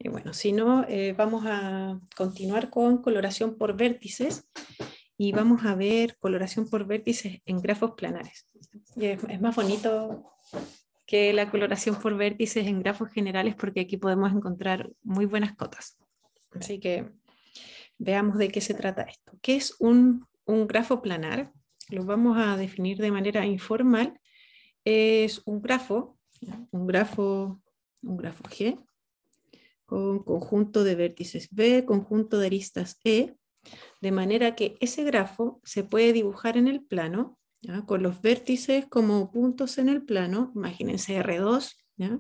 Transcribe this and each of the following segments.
Y bueno, si no, vamos a continuar con coloración por vértices y vamos a ver coloración por vértices en grafos planares. Y es más bonito que la coloración por vértices en grafos generales porque aquí podemos encontrar muy buenas cotas. Así que veamos de qué se trata esto. ¿Qué es un grafo planar? Lo vamos a definir de manera informal. Es un grafo G con conjunto de vértices B, conjunto de aristas E, de manera que ese grafo se puede dibujar en el plano, ¿ya? Con los vértices como puntos en el plano, imagínense R2, ¿ya?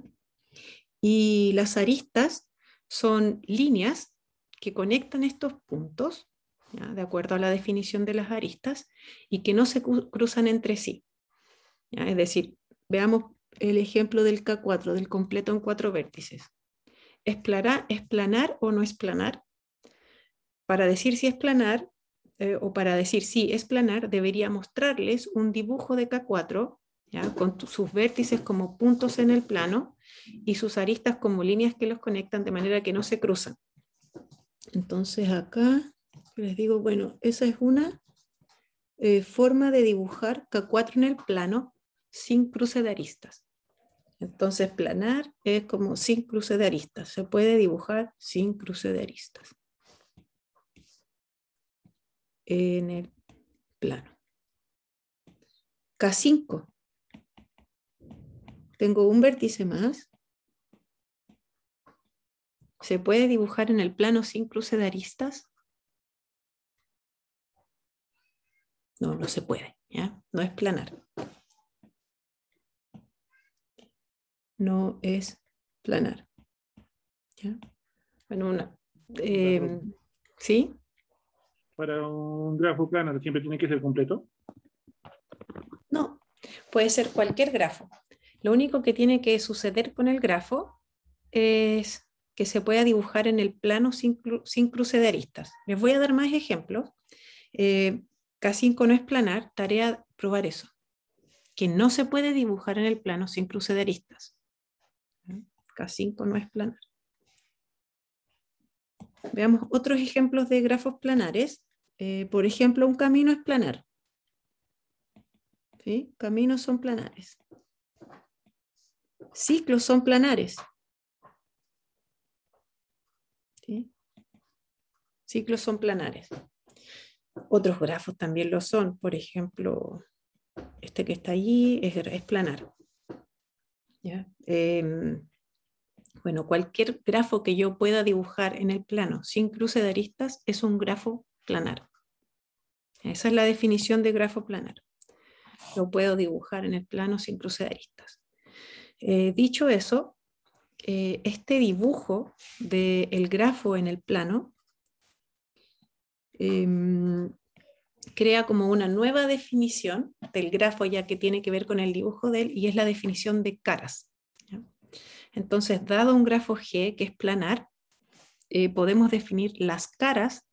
Y las aristas son líneas que conectan estos puntos, ¿ya? De acuerdo a la definición de las aristas, y que no se cruzan entre sí, ¿ya? Es decir, veamos el ejemplo del K4, del completo en 4 vértices. ¿Es planar o no es planar? Para decir si es planar o para decir si es planar, debería mostrarles un dibujo de K4, ¿ya? Con sus vértices como puntos en el plano y sus aristas como líneas que los conectan de manera que no se cruzan. Entonces acá les digo, bueno, esa es una forma de dibujar K4 en el plano sin cruce de aristas. Entonces planar es como sin cruce de aristas, se puede dibujar sin cruce de aristas en el plano. K5. Tengo un vértice más. ¿Se puede dibujar en el plano sin cruce de aristas? No, no se puede, ¿ya? No es planar. No es planar. ¿Ya? Bueno, ¿sí? Para un grafo plano siempre tiene que ser completo. No, puede ser cualquier grafo. Lo único que tiene que suceder con el grafo es que se pueda dibujar en el plano sin cruce de aristas. Les voy a dar más ejemplos. K5 no es planar, tarea probar eso. Que no se puede dibujar en el plano sin cruce de aristas. K5 no es planar. Veamos otros ejemplos de grafos planares. Por ejemplo, un camino es planar. ¿Sí? Caminos son planares. Ciclos son planares. ¿Sí? Ciclos son planares. Otros grafos también lo son. Por ejemplo, este que está allí es planar. ¿Ya? Bueno, cualquier grafo que yo pueda dibujar en el plano sin cruce de aristas es un grafo planar. Esa es la definición de grafo planar. Lo puedo dibujar en el plano sin cruce de aristas. Dicho eso, este dibujo del grafo en el plano crea como una nueva definición del grafo ya que tiene que ver con el dibujo de él y es la definición de caras. ¿Ya? Entonces, dado un grafo G que es planar, podemos definir las caras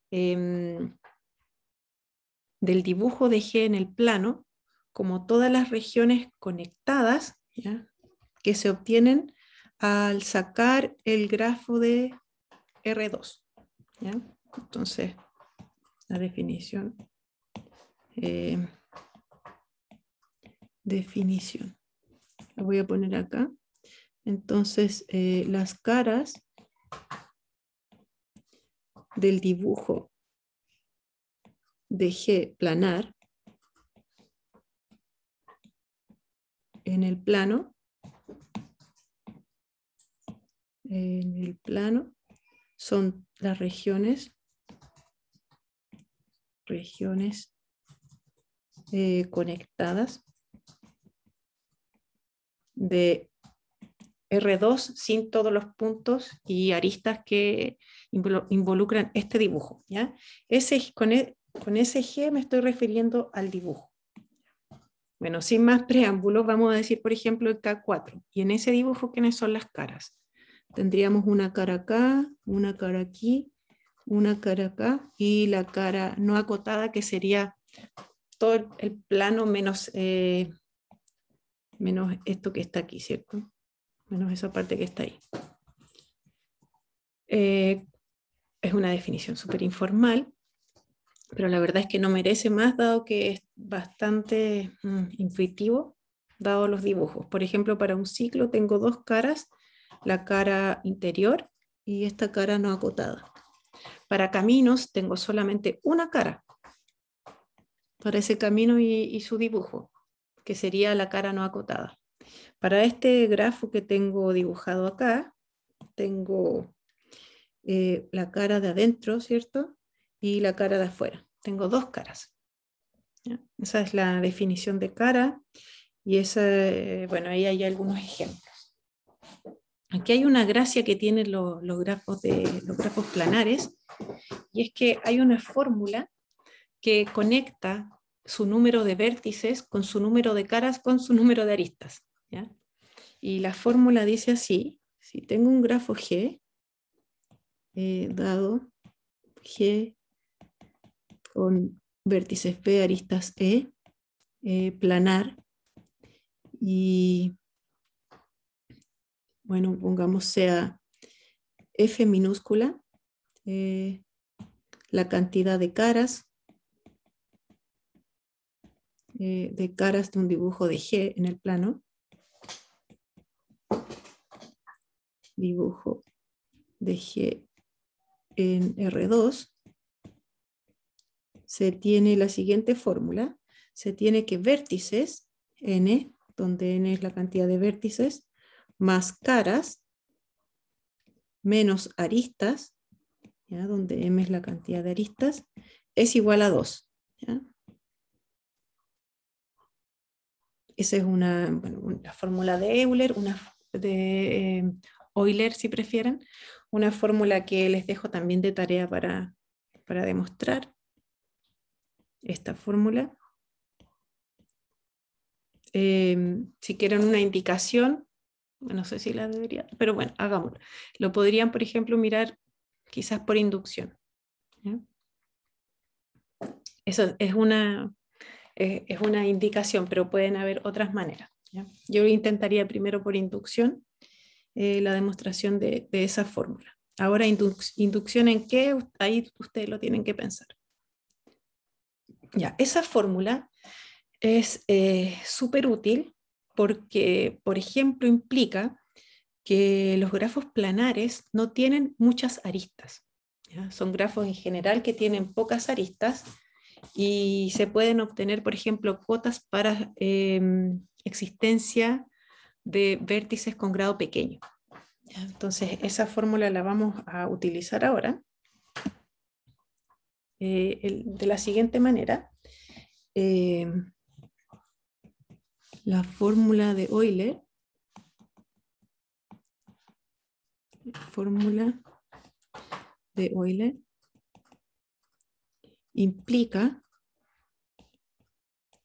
del dibujo de G en el plano como todas las regiones conectadas, ¿ya? Que se obtienen al sacar el grafo de R2. ¿Ya? Entonces, la definición. Definición. La voy a poner acá. Entonces, las caras del dibujo de G planar en el plano son las regiones conectadas de R2 sin todos los puntos y aristas que involucran este dibujo. ¿Ya? Con ese G me estoy refiriendo al dibujo. Bueno, sin más preámbulos, vamos a decir, por ejemplo, el K4. Y en ese dibujo, ¿quiénes son las caras? Tendríamos una cara acá, una cara aquí, una cara acá y la cara no acotada, que sería todo el plano menos esto que está aquí, ¿cierto? Menos esa parte que está ahí. Es una definición súper informal, pero la verdad es que no merece más, dado que es bastante intuitivo, dado los dibujos. Por ejemplo, para un ciclo tengo dos caras, la cara interior y esta cara no acotada. Para caminos tengo solamente una cara para ese camino y su dibujo, que sería la cara no acotada. Para este grafo que tengo dibujado acá, tengo la cara de adentro, ¿cierto? Y la cara de afuera. Tengo dos caras. ¿Ya? Esa es la definición de cara y esa, bueno, ahí hay algunos ejemplos. Aquí hay una gracia que tienen los grafos planares, y es que hay una fórmula que conecta su número de vértices con su número de caras con su número de aristas. ¿Ya? Y la fórmula dice así: si tengo un grafo G, dado G con vértices P, aristas E, planar, y bueno, pongamos sea F minúscula, la cantidad de caras de un dibujo de G en el plano, dibujo de G en R2, se tiene la siguiente fórmula: se tiene que vértices, n, donde n es la cantidad de vértices, más caras, menos aristas, ¿ya? Donde m es la cantidad de aristas, es igual a 2. ¿Ya? Esa es una fórmula de Euler, de Euler si prefieren, una fórmula que les dejo también de tarea para demostrar. Esta fórmula. Si quieren una indicación, no sé si la debería, pero bueno, hagámoslo. Lo podrían, por ejemplo, mirar quizás por inducción. ¿Ya? Eso es una indicación, pero pueden haber otras maneras. ¿Ya? Yo intentaría primero por inducción la demostración de esa fórmula. Ahora, ¿inducción en qué? Ahí ustedes lo tienen que pensar. Ya, esa fórmula es súper útil porque, por ejemplo, implica que los grafos planares no tienen muchas aristas. ¿Ya? Son grafos en general que tienen pocas aristas y se pueden obtener, por ejemplo, cotas para existencia de vértices con grado pequeño. ¿Ya? Entonces, esa fórmula la vamos a utilizar ahora de la siguiente manera. La fórmula de Euler, implica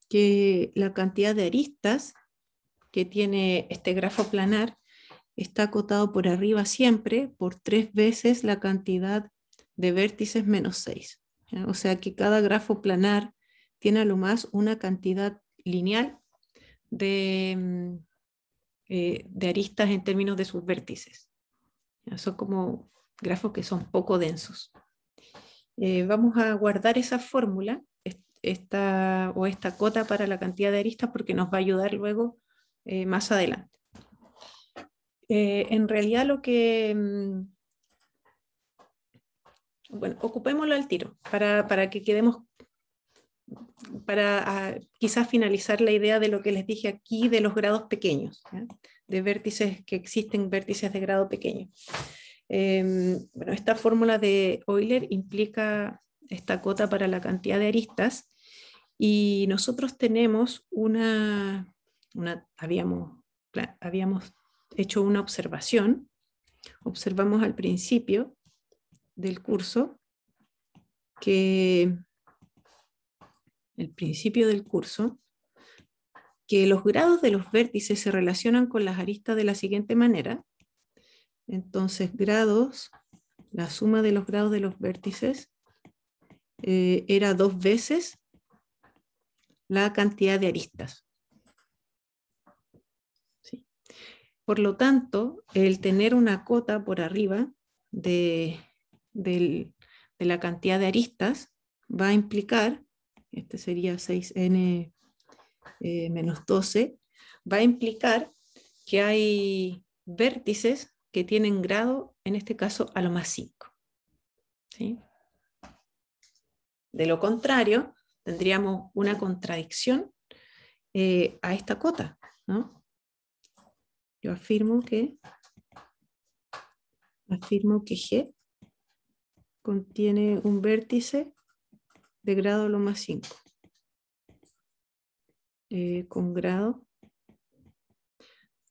que la cantidad de aristas que tiene este grafo planar está acotado por arriba siempre por 3 veces la cantidad de vértices menos 6. ¿Ya? O sea que cada grafo planar tiene a lo más una cantidad lineal de aristas en términos de sus vértices. ¿Ya? Son como grafos que son poco densos. Vamos a guardar esa fórmula, esta cota para la cantidad de aristas, porque nos va a ayudar luego más adelante. En realidad lo que... bueno, ocupémoslo al tiro para que quedemos, para quizás finalizar la idea de lo que les dije aquí de los grados pequeños, ¿ya? De vértices, que existen vértices de grado pequeño. Bueno, esta fórmula de Euler implica esta cota para la cantidad de aristas, y nosotros tenemos habíamos hecho una observación. Observamos al principio del curso que los grados de los vértices se relacionan con las aristas de la siguiente manera. Entonces, grados, la suma de los grados de los vértices era 2 veces la cantidad de aristas. ¿Sí? Por lo tanto, el tener una cota por arriba de la cantidad de aristas va a implicar, este sería 6n menos 12, va a implicar que hay vértices que tienen grado, en este caso, a lo más 5. ¿Sí? De lo contrario, tendríamos una contradicción a esta cota, ¿no? Yo afirmo que G contiene un vértice de grado a lo más 5, con grado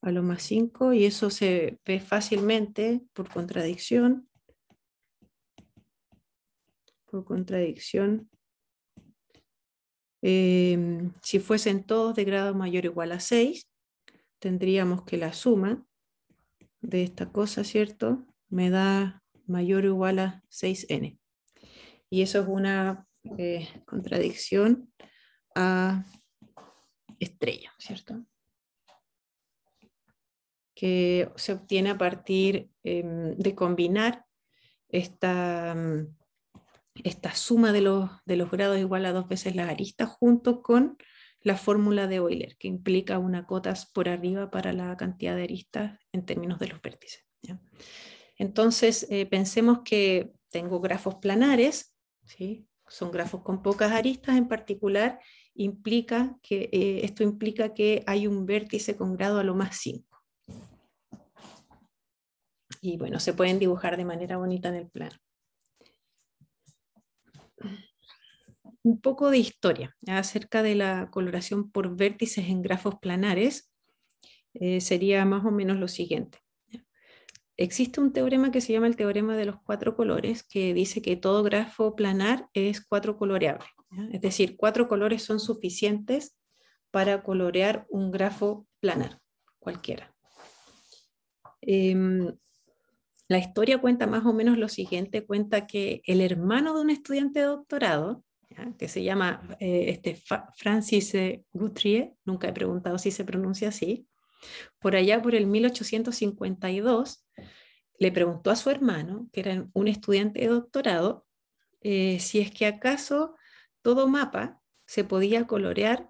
a lo más 5, y eso se ve fácilmente por contradicción. Si fuesen todos de grado mayor o igual a 6, tendríamos que la suma de esta cosa, ¿cierto?, me da mayor o igual a 6n. Y eso es una contradicción a estrella, ¿cierto?, que se obtiene a partir de combinar esta suma de los grados igual a 2 veces las aristas junto con la fórmula de Euler, que implica una cota por arriba para la cantidad de aristas en términos de los vértices, ¿ya? Entonces, pensemos que tengo grafos planares, ¿sí? Son grafos con pocas aristas. En particular, esto implica que hay un vértice con grado a lo más 5. Y bueno, se pueden dibujar de manera bonita en el plano. Un poco de historia acerca de la coloración por vértices en grafos planares. Sería más o menos lo siguiente. Existe un teorema que se llama el teorema de los 4 colores, que dice que todo grafo planar es 4 coloreable, ¿ya? Es decir, 4 colores son suficientes para colorear un grafo planar, cualquiera. La historia cuenta más o menos lo siguiente. Cuenta que el hermano de un estudiante de doctorado, ¿ya?, que se llama Francis Guthrie, nunca he preguntado si se pronuncia así, por allá por el 1852, le preguntó a su hermano, que era un estudiante de doctorado, si es que acaso todo mapa se podía colorear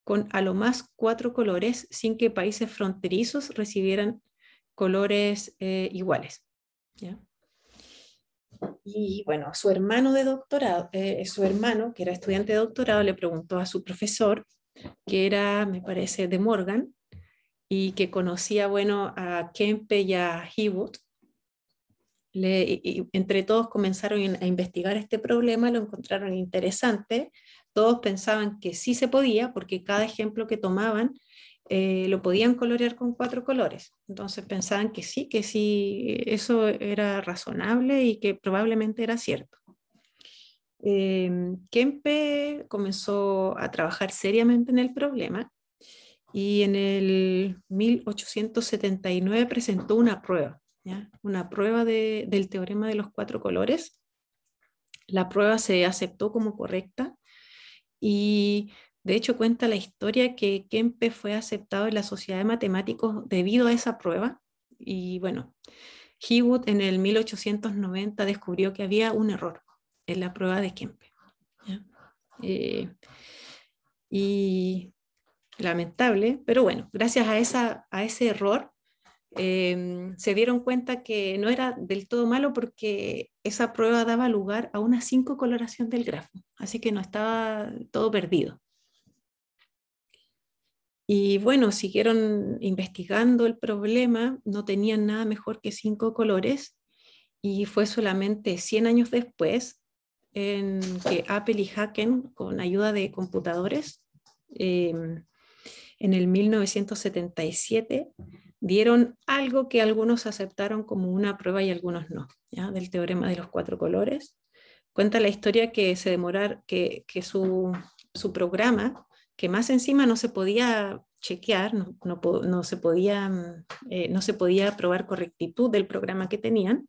con a lo más 4 colores sin que países fronterizos recibieran colores iguales, ¿ya? Y bueno, su hermano, que era estudiante de doctorado, le preguntó a su profesor, que era, me parece, de Morgan, y que conocía, bueno, a Kempe y a Hewitt. Entre todos comenzaron a investigar este problema, lo encontraron interesante. Todos pensaban que sí se podía, porque cada ejemplo que tomaban lo podían colorear con 4 colores. Entonces pensaban que sí, eso era razonable y que probablemente era cierto. Kempe comenzó a trabajar seriamente en el problema y en el 1879 presentó una prueba, ¿ya? Una prueba del teorema de los 4 colores. La prueba se aceptó como correcta y de hecho cuenta la historia que Kempe fue aceptado en la Sociedad de Matemáticos debido a esa prueba. Y bueno, Hewitt en el 1890 descubrió que había un error en la prueba de Kempe, ¿ya? Y lamentable, pero bueno, gracias a ese error se dieron cuenta que no era del todo malo, porque esa prueba daba lugar a una 5 coloración del grafo, así que no estaba todo perdido. Y bueno, siguieron investigando el problema, no tenían nada mejor que 5 colores, y fue solamente 100 años después en que Apple y Haken, con ayuda de computadores, en el 1977, dieron algo que algunos aceptaron como una prueba y algunos no, ¿ya?, del teorema de los 4 colores. Cuenta la historia que su programa, que más encima no se podía chequear, no se podía probar correctitud del programa que tenían,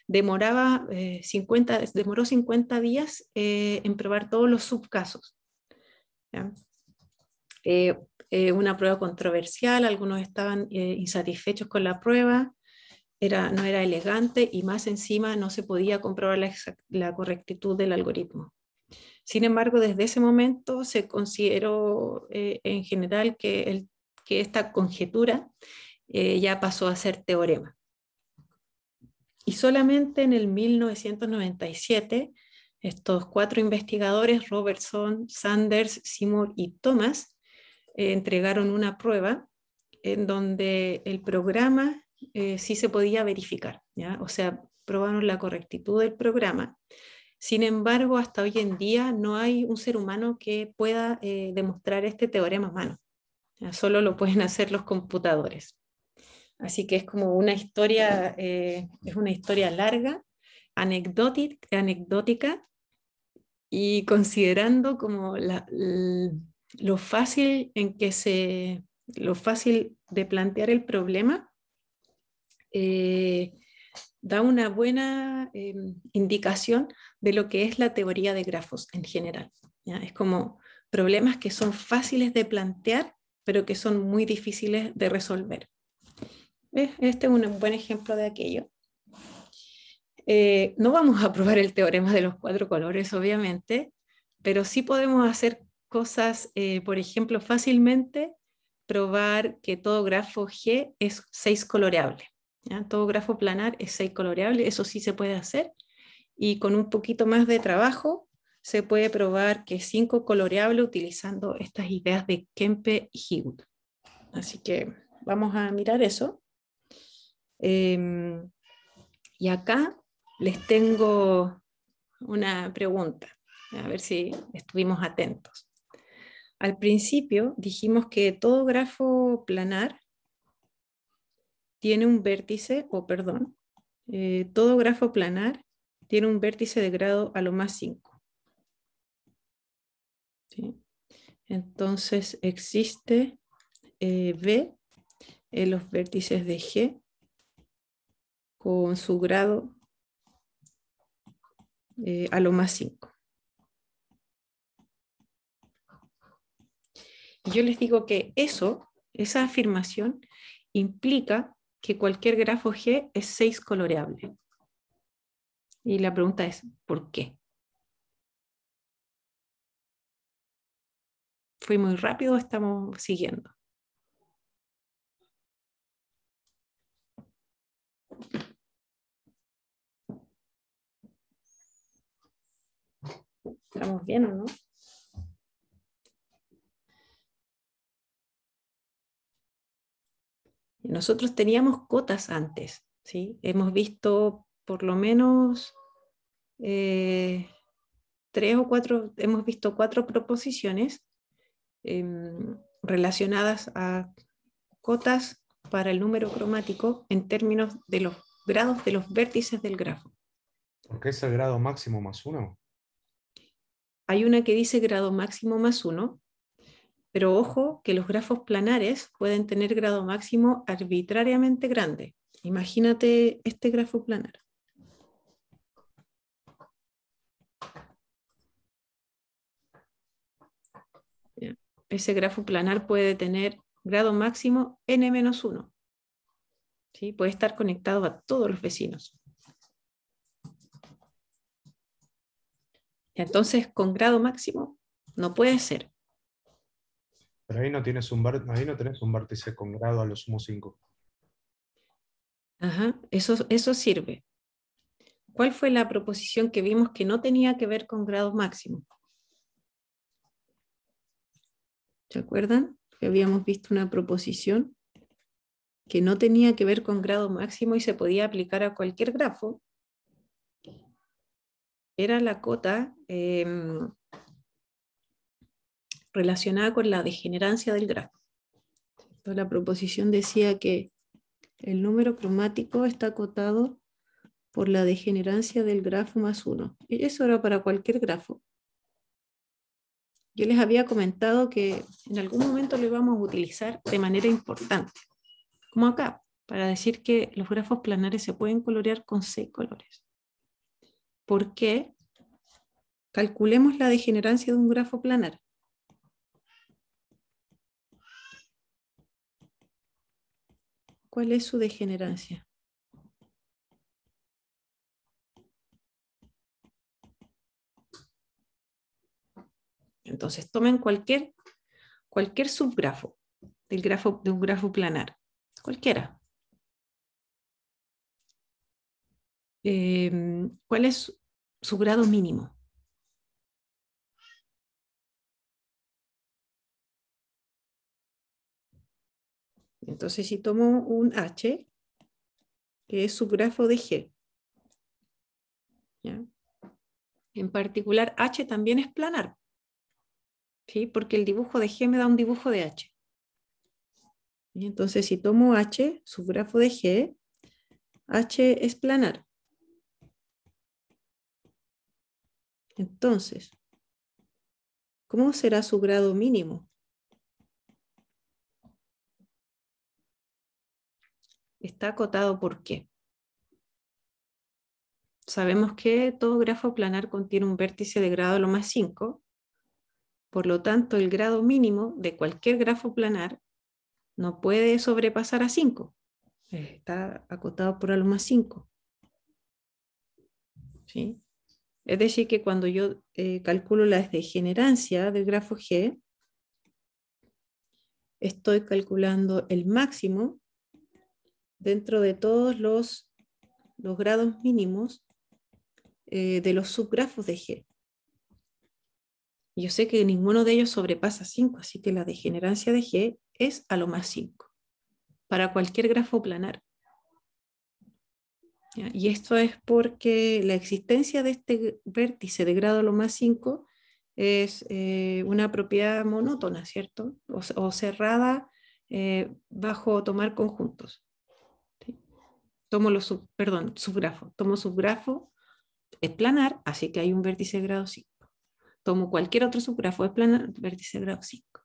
demoró 50 días en probar todos los subcasos, ¿ya? Una prueba controversial, algunos estaban insatisfechos con la prueba, no era elegante y más encima no se podía comprobar la correctitud del algoritmo. Sin embargo, desde ese momento se consideró en general que esta conjetura ya pasó a ser teorema. Y solamente en el 1997, estos 4 investigadores, Robertson, Sanders, Seymour y Thomas, entregaron una prueba en donde el programa sí se podía verificar, ¿ya? O sea, probaron la correctitud del programa. Sin embargo, hasta hoy en día no hay un ser humano que pueda demostrar este teorema a mano. ¿Ya? Solo lo pueden hacer los computadores. Así que es como una historia, es una historia larga, anecdótica, y considerando como lo fácil lo fácil de plantear el problema, da una buena indicación de lo que es la teoría de grafos en general, ¿ya? Es como problemas que son fáciles de plantear, pero que son muy difíciles de resolver. Este es un buen ejemplo de aquello. No vamos a probar el teorema de los 4 colores, obviamente, pero sí podemos hacer cosas, por ejemplo, fácilmente probar que todo grafo G es 6 coloreable. ¿Ya? Todo grafo planar es 6 coloreable, eso sí se puede hacer. Y con un poquito más de trabajo se puede probar que es 5 coloreable utilizando estas ideas de Kempe y Hewitt. Así que vamos a mirar eso. Y acá les tengo una pregunta, a ver si estuvimos atentos. Al principio dijimos que todo grafo planar tiene un vértice, todo grafo planar tiene un vértice de grado a lo más 5. ¿Sí? Entonces existe V en los vértices de G con su grado a lo más 5. Y yo les digo que esa afirmación implica que cualquier grafo G es 6 coloreable. Y la pregunta es, ¿por qué? ¿Fue muy rápido o estamos siguiendo? ¿Estamos bien o no? Nosotros teníamos cotas antes, ¿sí? Hemos visto por lo menos 3 o 4, hemos visto 4 proposiciones relacionadas a cotas para el número cromático en términos de los grados de los vértices del grafo. ¿Por qué es el grado máximo más 1? Hay una que dice grado máximo más 1, pero ojo que los grafos planares pueden tener grado máximo arbitrariamente grande. Imagínate este grafo planar. Ese grafo planar puede tener grado máximo n-1. ¿Sí? Puede estar conectado a todos los vecinos. Entonces, con grado máximo no puede ser. Pero ahí no tenés un vértice con grado a lo sumo 5. Ajá, eso sirve. ¿Cuál fue la proposición que vimos que no tenía que ver con grado máximo? ¿Se acuerdan? Que habíamos visto una proposición que no tenía que ver con grado máximo y se podía aplicar a cualquier grafo. Era la cota relacionada con la degenerancia del grafo. Entonces, la proposición decía que el número cromático está acotado por la degenerancia del grafo más 1. Y eso era para cualquier grafo. Yo les había comentado que en algún momento lo íbamos a utilizar de manera importante, como acá, para decir que los grafos planares se pueden colorear con 6 colores. ¿Por qué? Calculemos la degenerancia de un grafo planar. ¿Cuál es su degenerancia? Entonces tomen cualquier subgrafo de un grafo planar, cualquiera. ¿Cuál es su grado mínimo? Entonces, si tomo un H, que es subgrafo de G, ¿ya? En particular, H también es planar, ¿sí? Porque el dibujo de G me da un dibujo de H. Y entonces, si tomo H, subgrafo de G, H es planar. Entonces, ¿cómo será su grado mínimo? Está acotado ¿por qué? Sabemos que todo grafo planar contiene un vértice de grado lo más 5, por lo tanto el grado mínimo de cualquier grafo planar no puede sobrepasar a 5. Está acotado por a lo más 5. ¿Sí? Es decir, que cuando yo calculo la degenerancia del grafo G, estoy calculando el máximo dentro de todos los grados mínimos de los subgrafos de G. Yo sé que ninguno de ellos sobrepasa 5, así que la degenerancia de G es a lo más 5 para cualquier grafo planar. ¿Ya? Y esto es porque la existencia de este vértice de grado a lo más 5 es una propiedad monótona, ¿cierto? O cerrada bajo tomar conjuntos. ¿Sí? Tomo subgrafo. Tomo subgrafo, es planar, así que hay un vértice de grado 5. Tomo cualquier otro subgrafo, es planar, vértice de grado 5.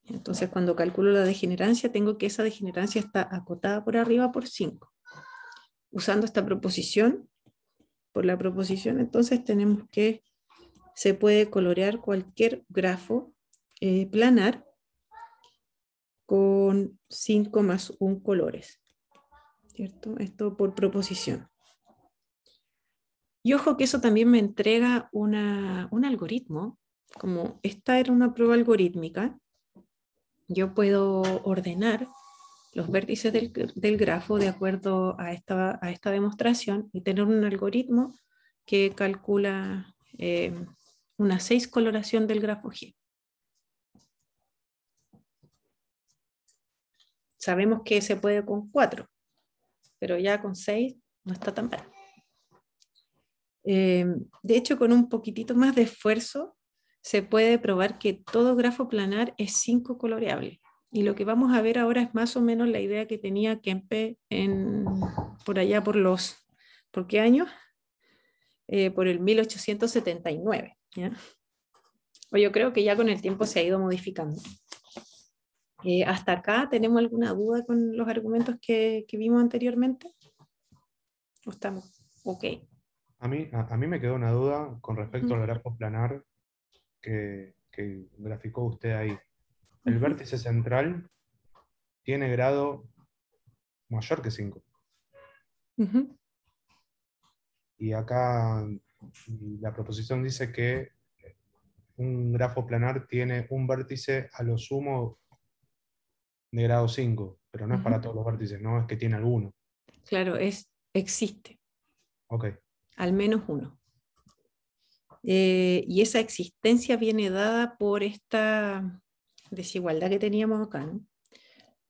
Entonces, cuando calculo la degenerancia, tengo que esa degenerancia está acotada por arriba por 5. Usando esta proposición, por la proposición, entonces tenemos que se puede colorear cualquier grafo planar con 5 más 1 colores, ¿cierto? Esto por proposición. Y ojo que eso también me entrega un algoritmo, como esta era una prueba algorítmica, yo puedo ordenar los vértices del grafo de acuerdo a esta demostración y tener un algoritmo que calcula una 6 coloración del grafo G. Sabemos que se puede con 4, pero ya con 6 no está tan mal. De hecho, con un poquitito más de esfuerzo, se puede probar que todo grafo planar es 5 coloreable. Y lo que vamos a ver ahora es más o menos la idea que tenía Kempe por allá ¿por qué año? Por el 1879. ¿Ya? O yo creo que ya con el tiempo se ha ido modificando. ¿Hasta acá tenemos alguna duda con los argumentos que vimos anteriormente? ¿O estamos ok? A mí me quedó una duda con respecto al grafo planar que graficó usted ahí. El vértice central tiene grado mayor que 5. Y acá la proposición dice que un grafo planar tiene un vértice a lo sumo de grado 5, pero no es para todos los vértices, no es que tiene alguno. Claro, existe. Ok. Al menos uno. Y esa existencia viene dada por esta desigualdad que teníamos acá, ¿no?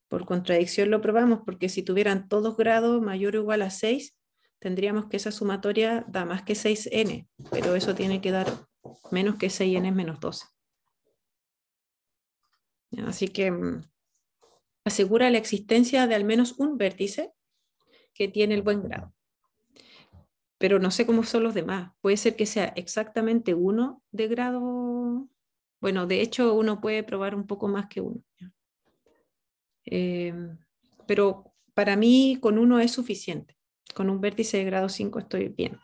Por contradicción lo probamos, porque si tuvieran todos grados mayor o igual a 6, tendríamos que esa sumatoria da más que 6n, pero eso tiene que dar menos que 6n menos 12. Así que asegura la existencia de al menos un vértice que tiene el buen grado. Pero no sé cómo son los demás. Puede ser que sea exactamente 1 de grado. Bueno, de hecho uno puede probar un poco más que 1. Pero para mí con 1 es suficiente. Con un vértice de grado 5 estoy bien.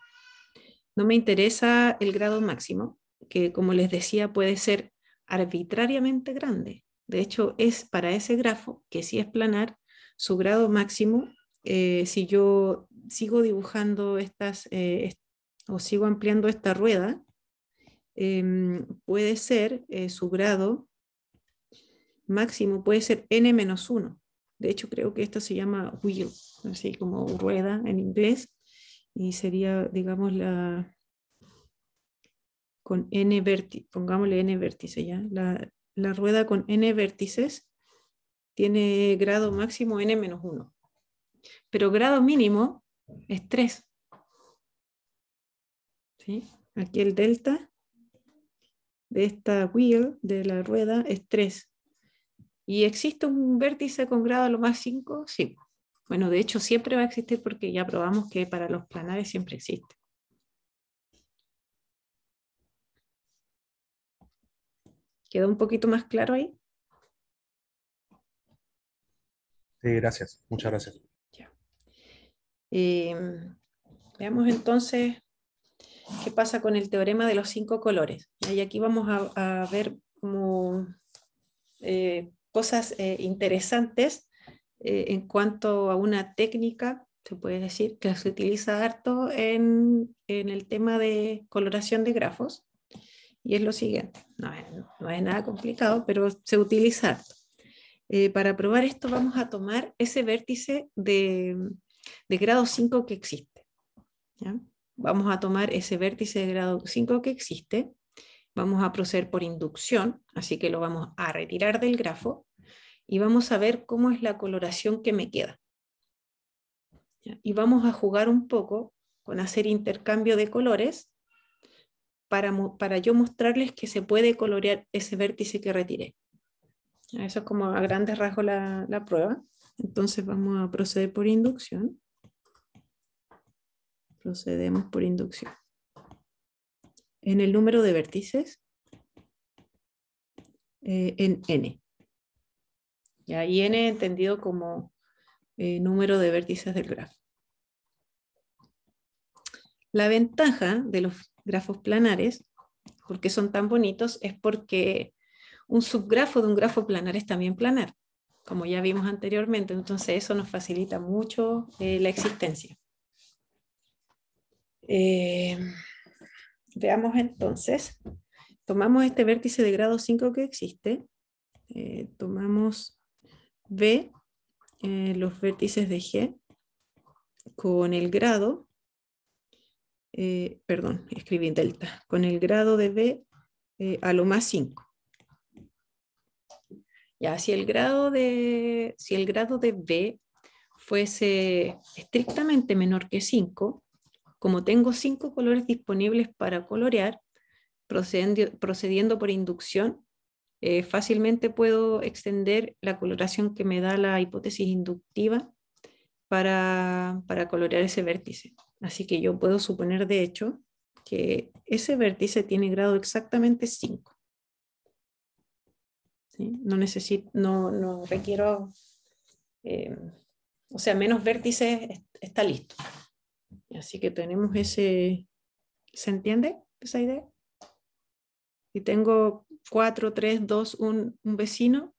No me interesa el grado máximo, que como les decía puede ser arbitrariamente grande. De hecho, es para ese grafo, que sí es planar, su grado máximo, si yo sigo dibujando o sigo ampliando esta rueda, puede ser su grado máximo, puede ser n-1. De hecho, creo que esto se llama wheel, así como rueda en inglés, y sería, digamos, con n vértices, pongámosle n vértices ya. La rueda con n vértices tiene grado máximo n-1, pero grado mínimo es 3. ¿Sí? Aquí el delta de esta wheel, de la rueda, es 3. ¿Y existe un vértice con grado a lo más 5? Sí. Bueno, de hecho siempre va a existir porque ya probamos que para los planares siempre existe. ¿Quedó un poquito más claro ahí? Sí, gracias. Muchas gracias. Ya. Veamos entonces qué pasa con el teorema de los 5 colores. Y aquí vamos a ver como cosas interesantes en cuanto a una técnica, se puede decir, que se utiliza harto en el tema de coloración de grafos. Y es lo siguiente, no es nada complicado, pero se utiliza harto. Para probar esto vamos a tomar ese vértice de grado 5 que existe. ¿Ya? Vamos a tomar ese vértice de grado 5 que existe, vamos a proceder por inducción, así que lo vamos a retirar del grafo y vamos a ver cómo es la coloración que me queda. ¿Ya? Y vamos a jugar un poco con hacer intercambio de colores para yo mostrarles que se puede colorear ese vértice que retiré. Eso es como a grandes rasgos la prueba. Entonces vamos a proceder por inducción. Procedemos por inducción. En el número de vértices, en n. Y n entendido como número de vértices del grafo. La ventaja de los grafos planares, ¿por qué son tan bonitos? Es porque un subgrafo de un grafo planar es también planar, como ya vimos anteriormente, entonces eso nos facilita mucho la existencia. Veamos entonces, tomamos este vértice de grado 5 que existe, tomamos B, los vértices de G, con el grado, perdón, escribí delta, con el grado de B a lo más 5. Ya, si el grado de B fuese estrictamente menor que 5, como tengo 5 colores disponibles para colorear, procediendo por inducción, fácilmente puedo extender la coloración que me da la hipótesis inductiva para colorear ese vértice. Así que yo puedo suponer, de hecho, que ese vértice tiene grado exactamente 5. ¿Sí? No requiero, o sea, menos vértices está listo. Así que tenemos ese, ¿se entiende esa idea? Si tengo 4, 3, 2, un vecino,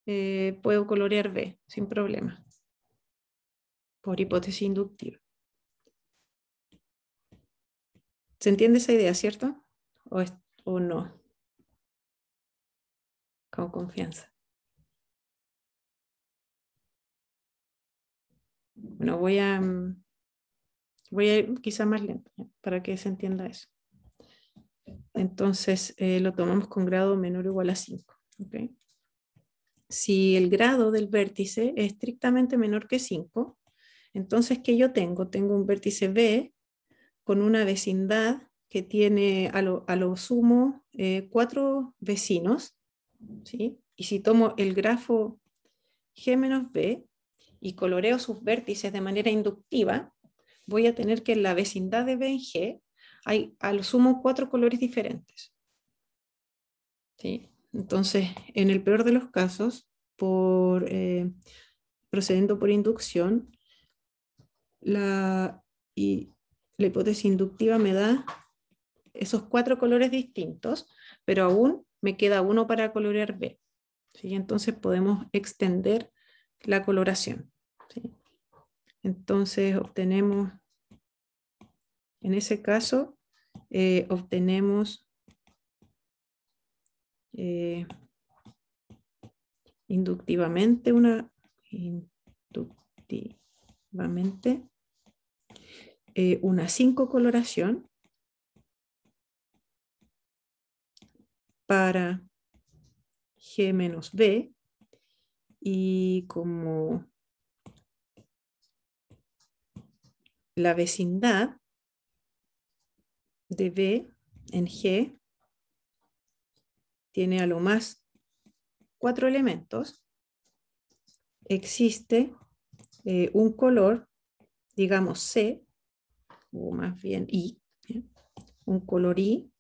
puedo colorear B sin problema, por hipótesis inductiva. ¿Se entiende esa idea, cierto? ¿O no? Con confianza. Bueno, voy a ir quizá más lento, ¿ya? Para que se entienda eso. Entonces lo tomamos con grado menor o igual a 5. ¿Okay? Si el grado del vértice es estrictamente menor que 5, entonces ¿qué yo tengo? Tengo un vértice B con una vecindad que tiene a lo sumo 4 vecinos, ¿sí? Y si tomo el grafo G menos B y coloreo sus vértices de manera inductiva, voy a tener que en la vecindad de B en G hay a lo sumo 4 colores diferentes. ¿Sí? Entonces, en el peor de los casos, procediendo por inducción, la hipótesis inductiva me da esos 4 colores distintos, pero aún me queda uno para colorear B. ¿Sí? Entonces podemos extender la coloración. ¿Sí? Entonces obtenemos, en ese caso, obtenemos inductivamente una una 5 coloración para G menos B, y como la vecindad de B en G tiene a lo más 4 elementos, existe un color, digamos C, o más bien I, ¿sí? Un color I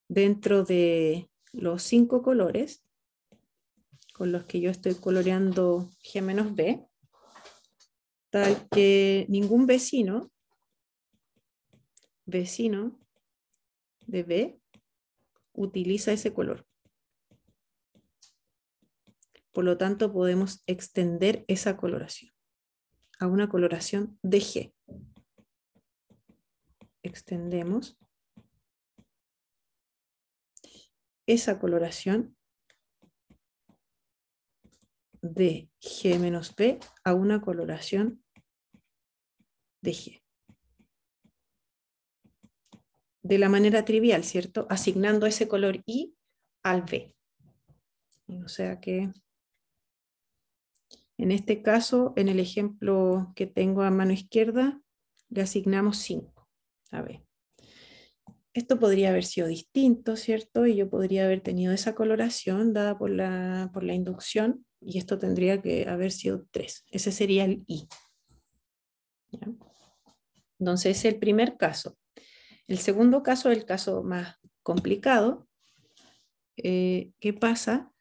dentro de los 5 colores con los que yo estoy coloreando G menos B, tal que ningún vecino de B utiliza ese color. Por lo tanto, podemos extender esa coloración a una coloración de G. Extendemos esa coloración de G menos B a una coloración de G. De la manera trivial, ¿cierto? Asignando ese color I al B. O sea que en este caso, en el ejemplo que tengo a mano izquierda, le asignamos 5 a B. Esto podría haber sido distinto, ¿cierto? Y yo podría haber tenido esa coloración dada por la inducción, y esto tendría que haber sido 3. Ese sería el I. ¿Ya? Entonces, ese es el primer caso. El segundo caso es el caso más complicado. ¿Qué pasa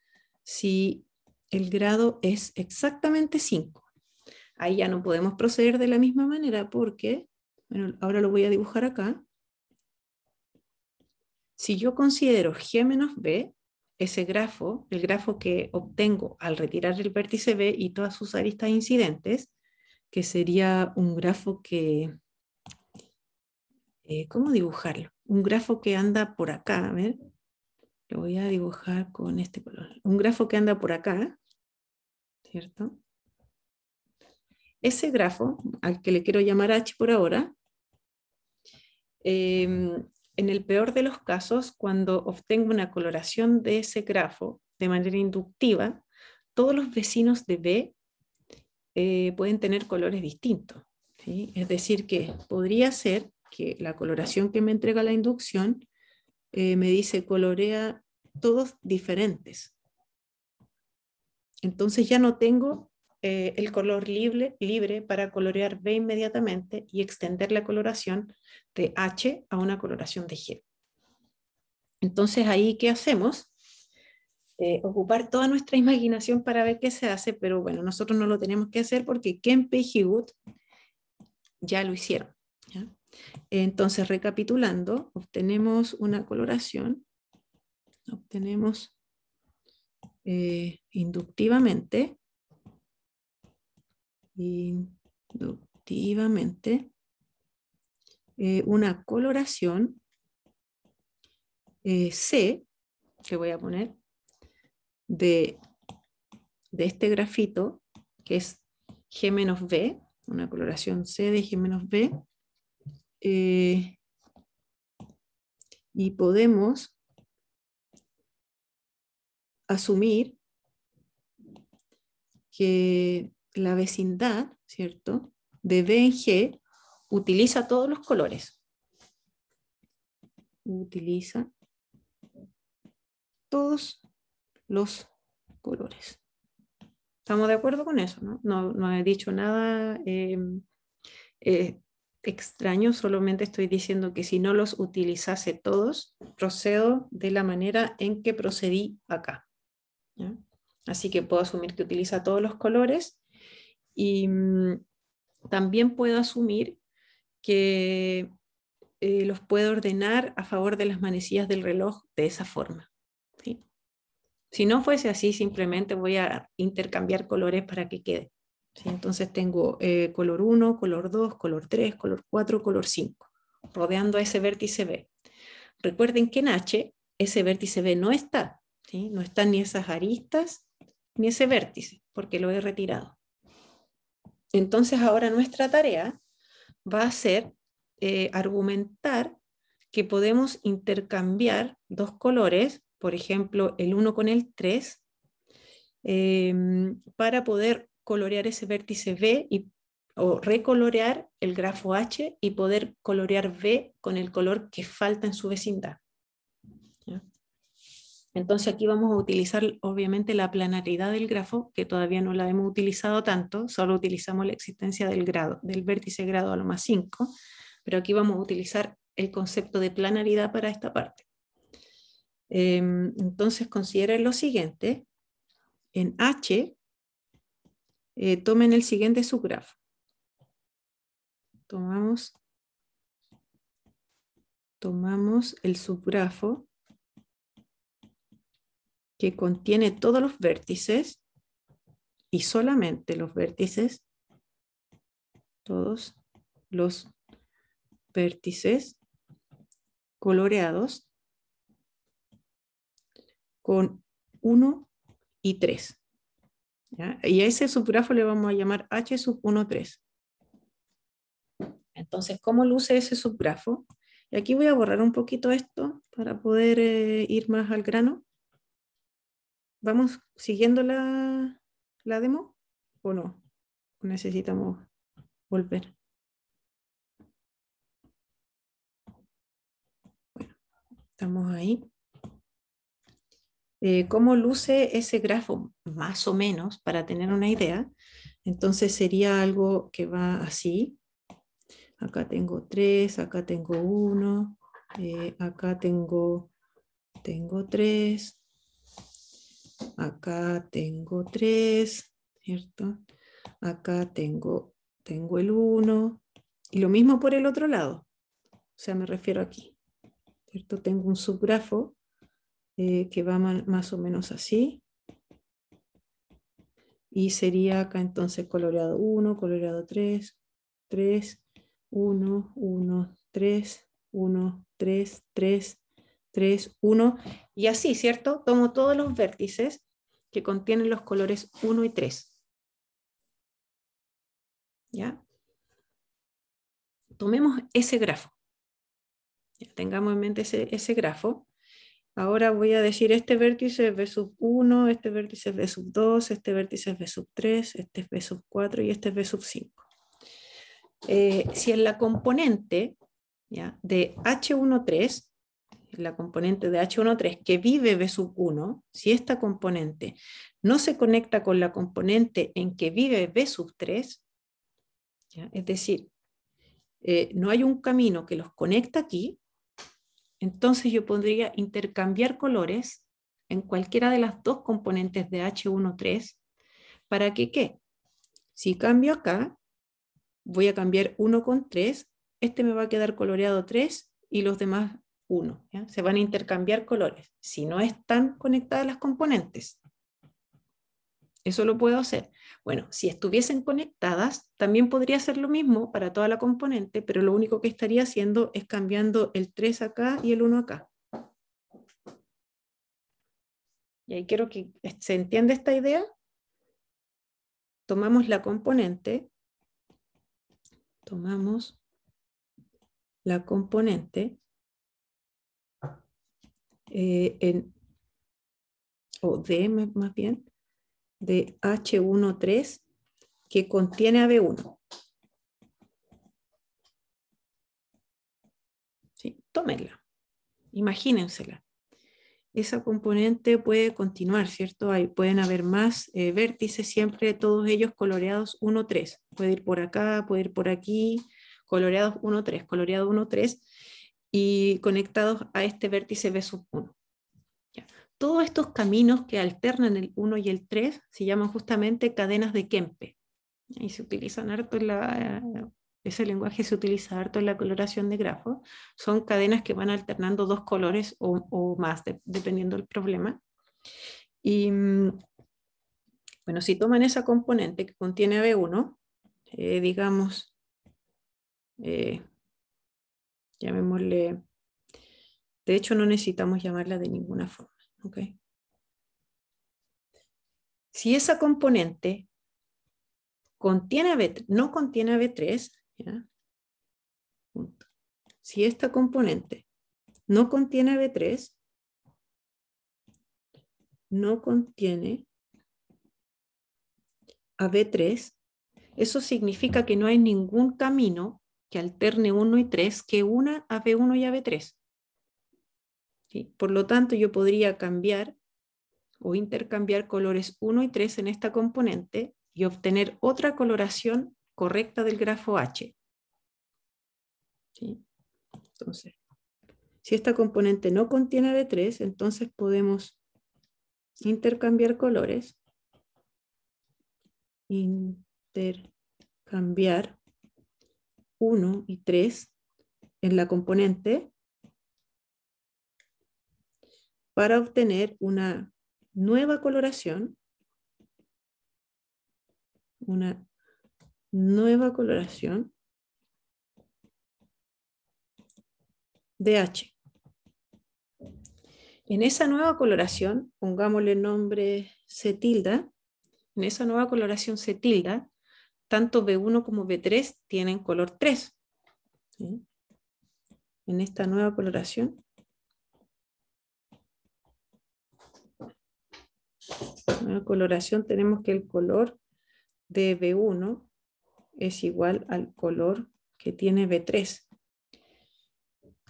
si el grado es exactamente 5? Ahí ya no podemos proceder de la misma manera porque, bueno, ahora lo voy a dibujar acá. Si yo considero G menos B, ese grafo, el grafo que obtengo al retirar el vértice B y todas sus aristas incidentes, que sería un grafo que, ¿cómo dibujarlo? Un grafo que anda por acá, a ver, lo voy a dibujar con este color. Un grafo que anda por acá, ¿cierto? Ese grafo, al que le quiero llamar H por ahora, en el peor de los casos, cuando obtengo una coloración de ese grafo de manera inductiva, todos los vecinos de B pueden tener colores distintos, ¿sí? Es decir, que podría ser que la coloración que me entrega la inducción me dice colorea todos diferentes. Entonces ya no tengo el color libre para colorear B inmediatamente y extender la coloración de H a una coloración de G. Entonces ahí, ¿qué hacemos? Ocupar toda nuestra imaginación para ver qué se hace, pero bueno, nosotros no lo tenemos que hacer porque Kempe y Hewitt ya lo hicieron, ¿ya? Entonces, recapitulando, obtenemos una coloración, obtenemos inductivamente una coloración C, que voy a poner, de este grafito, que es G menos B, una coloración C de G menos B, y podemos asumir que la vecindad, ¿cierto?, de B en G utiliza todos los colores. Utiliza todos los colores. ¿Estamos de acuerdo con eso? No he dicho nada extraño, solamente estoy diciendo que si no los utilizase todos, procedo de la manera en que procedí acá, ¿ya? Así que puedo asumir que utiliza todos los colores y también puedo asumir que los puedo ordenar a favor de las manecillas del reloj de esa forma, ¿sí? Si no fuese así, simplemente voy a intercambiar colores para que quede, ¿sí? Entonces tengo color 1, color 2, color 3, color 4, color 5, rodeando a ese vértice B. Recuerden que en H ese vértice B no está, ¿sí? No están ni esas aristas ni ese vértice, porque lo he retirado. Entonces ahora nuestra tarea va a ser argumentar que podemos intercambiar dos colores, por ejemplo, el 1 con el 3, para poder colorear ese vértice B o recolorear el grafo H y poder colorear B con el color que falta en su vecindad. ¿Ya? Entonces aquí vamos a utilizar obviamente la planaridad del grafo, que todavía no la hemos utilizado tanto, solo utilizamos la existencia del grado, del vértice grado a lo más 5, pero aquí vamos a utilizar el concepto de planaridad para esta parte. Entonces consideren lo siguiente, en H tomen el siguiente subgrafo. Tomamos el subgrafo que contiene todos los vértices y solamente los vértices, todos los vértices coloreados con 1 y 3. ¿Ya? Y a ese subgrafo le vamos a llamar H sub 1, 3. Entonces, ¿cómo luce ese subgrafo? Y aquí voy a borrar un poquito esto para poder ir más al grano. ¿Vamos siguiendo la demo o no? Necesitamos volver. Bueno, estamos ahí. ¿Cómo luce ese grafo? Más o menos, para tener una idea. Entonces sería algo que va así. Acá tengo 3, acá tengo 1, acá tengo 3, acá tengo 3, ¿cierto? Acá tengo el 1, y lo mismo por el otro lado. O sea, me refiero aquí, ¿cierto? Tengo un subgrafo que va más o menos así. Y sería acá entonces coloreado 1, coloreado 3, 3, 1, 1, 3, 1, 3, 3, 3, 1. Y así, ¿cierto? Tomo todos los vértices que contienen los colores 1 y 3. ¿Ya? Tomemos ese grafo. Ya, tengamos en mente ese grafo. Ahora voy a decir este vértice es B sub 1, este vértice es B sub 2, este vértice es B sub 3, este es B sub 4 y este es B sub 5. Si en la componente, ¿ya?, de H13, la componente de H13 que vive B sub 1, si esta componente no se conecta con la componente en que vive B sub 3, ¿ya?, es decir, no hay un camino que los conecta aquí, entonces yo podría intercambiar colores en cualquiera de las dos componentes de H13 para que, ¿qué? Si cambio acá, voy a cambiar 1 con 3, este me va a quedar coloreado 3 y los demás 1. ¿Ya? Se van a intercambiar colores si no están conectadas las componentes. Eso lo puedo hacer. Bueno, si estuviesen conectadas, también podría hacer lo mismo para toda la componente, pero lo único que estaría haciendo es cambiando el 3 acá y el 1 acá. Y ahí quiero que se entienda esta idea. Tomamos la componente, o D más bien, de H13 que contiene a B1. ¿Sí? Tómenla, imagínensela. Esa componente puede continuar, ¿cierto? Pueden haber más vértices, siempre todos ellos coloreados 1, 3. Puede ir por acá, puede ir por aquí, coloreados 1, 3, coloreado 1, 3 y conectados a este vértice B sub 1. Ya. Todos estos caminos que alternan el 1 y el 3 se llaman justamente cadenas de Kempe. Y se utilizan harto ese lenguaje se utiliza harto en la coloración de grafos. Son cadenas que van alternando dos colores o más, dependiendo del problema. Y bueno, si toman esa componente que contiene B1, digamos, llamémosle, de hecho no necesitamos llamarla de ninguna forma, ¿ok? Si esa componente no contiene a B3, ¿ya? Si esta componente no contiene a B3, no contiene a B3, eso significa que no hay ningún camino que alterne 1 y 3 que una a B1 y a B3. ¿Sí? Por lo tanto, yo podría cambiar o intercambiar colores 1 y 3 en esta componente y obtener otra coloración correcta del grafo H. ¿Sí? Entonces, si esta componente no contiene B3, entonces podemos intercambiar colores. Intercambiar 1 y 3 en la componente para obtener una nueva coloración. Una nueva coloración de H. En esa nueva coloración, pongámosle nombre C tilde, en esa nueva coloración C tilde, tanto B1 como B3 tienen color 3. ¿Sí? En esta nueva coloración, tenemos que el color de B1 es igual al color que tiene B3,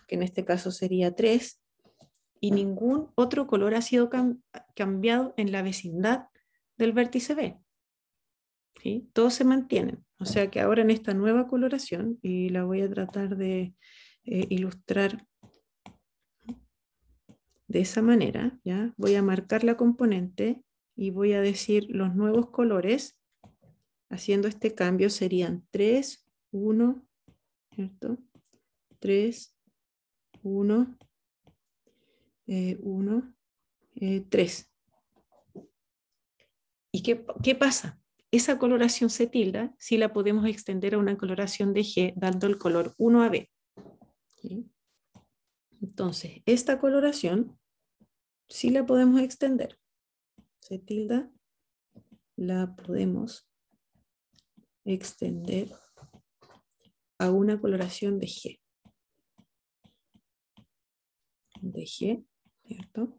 que en este caso sería 3, y ningún otro color ha sido cambiado en la vecindad del vértice B. ¿Sí? Todos se mantienen. O sea que ahora en esta nueva coloración, y la voy a tratar de ilustrar de esa manera, ¿ya? Voy a marcar la componente y voy a decir los nuevos colores. Haciendo este cambio serían 3, 1, ¿cierto? 3, 1, 1, 3. ¿Y qué pasa? Esa coloración C tilde sí la podemos extender a una coloración de G dando el color 1 a B. ¿Sí? Entonces, esta coloración sí la podemos extender. C tilde la podemos extender a una coloración de G. De G, ¿cierto?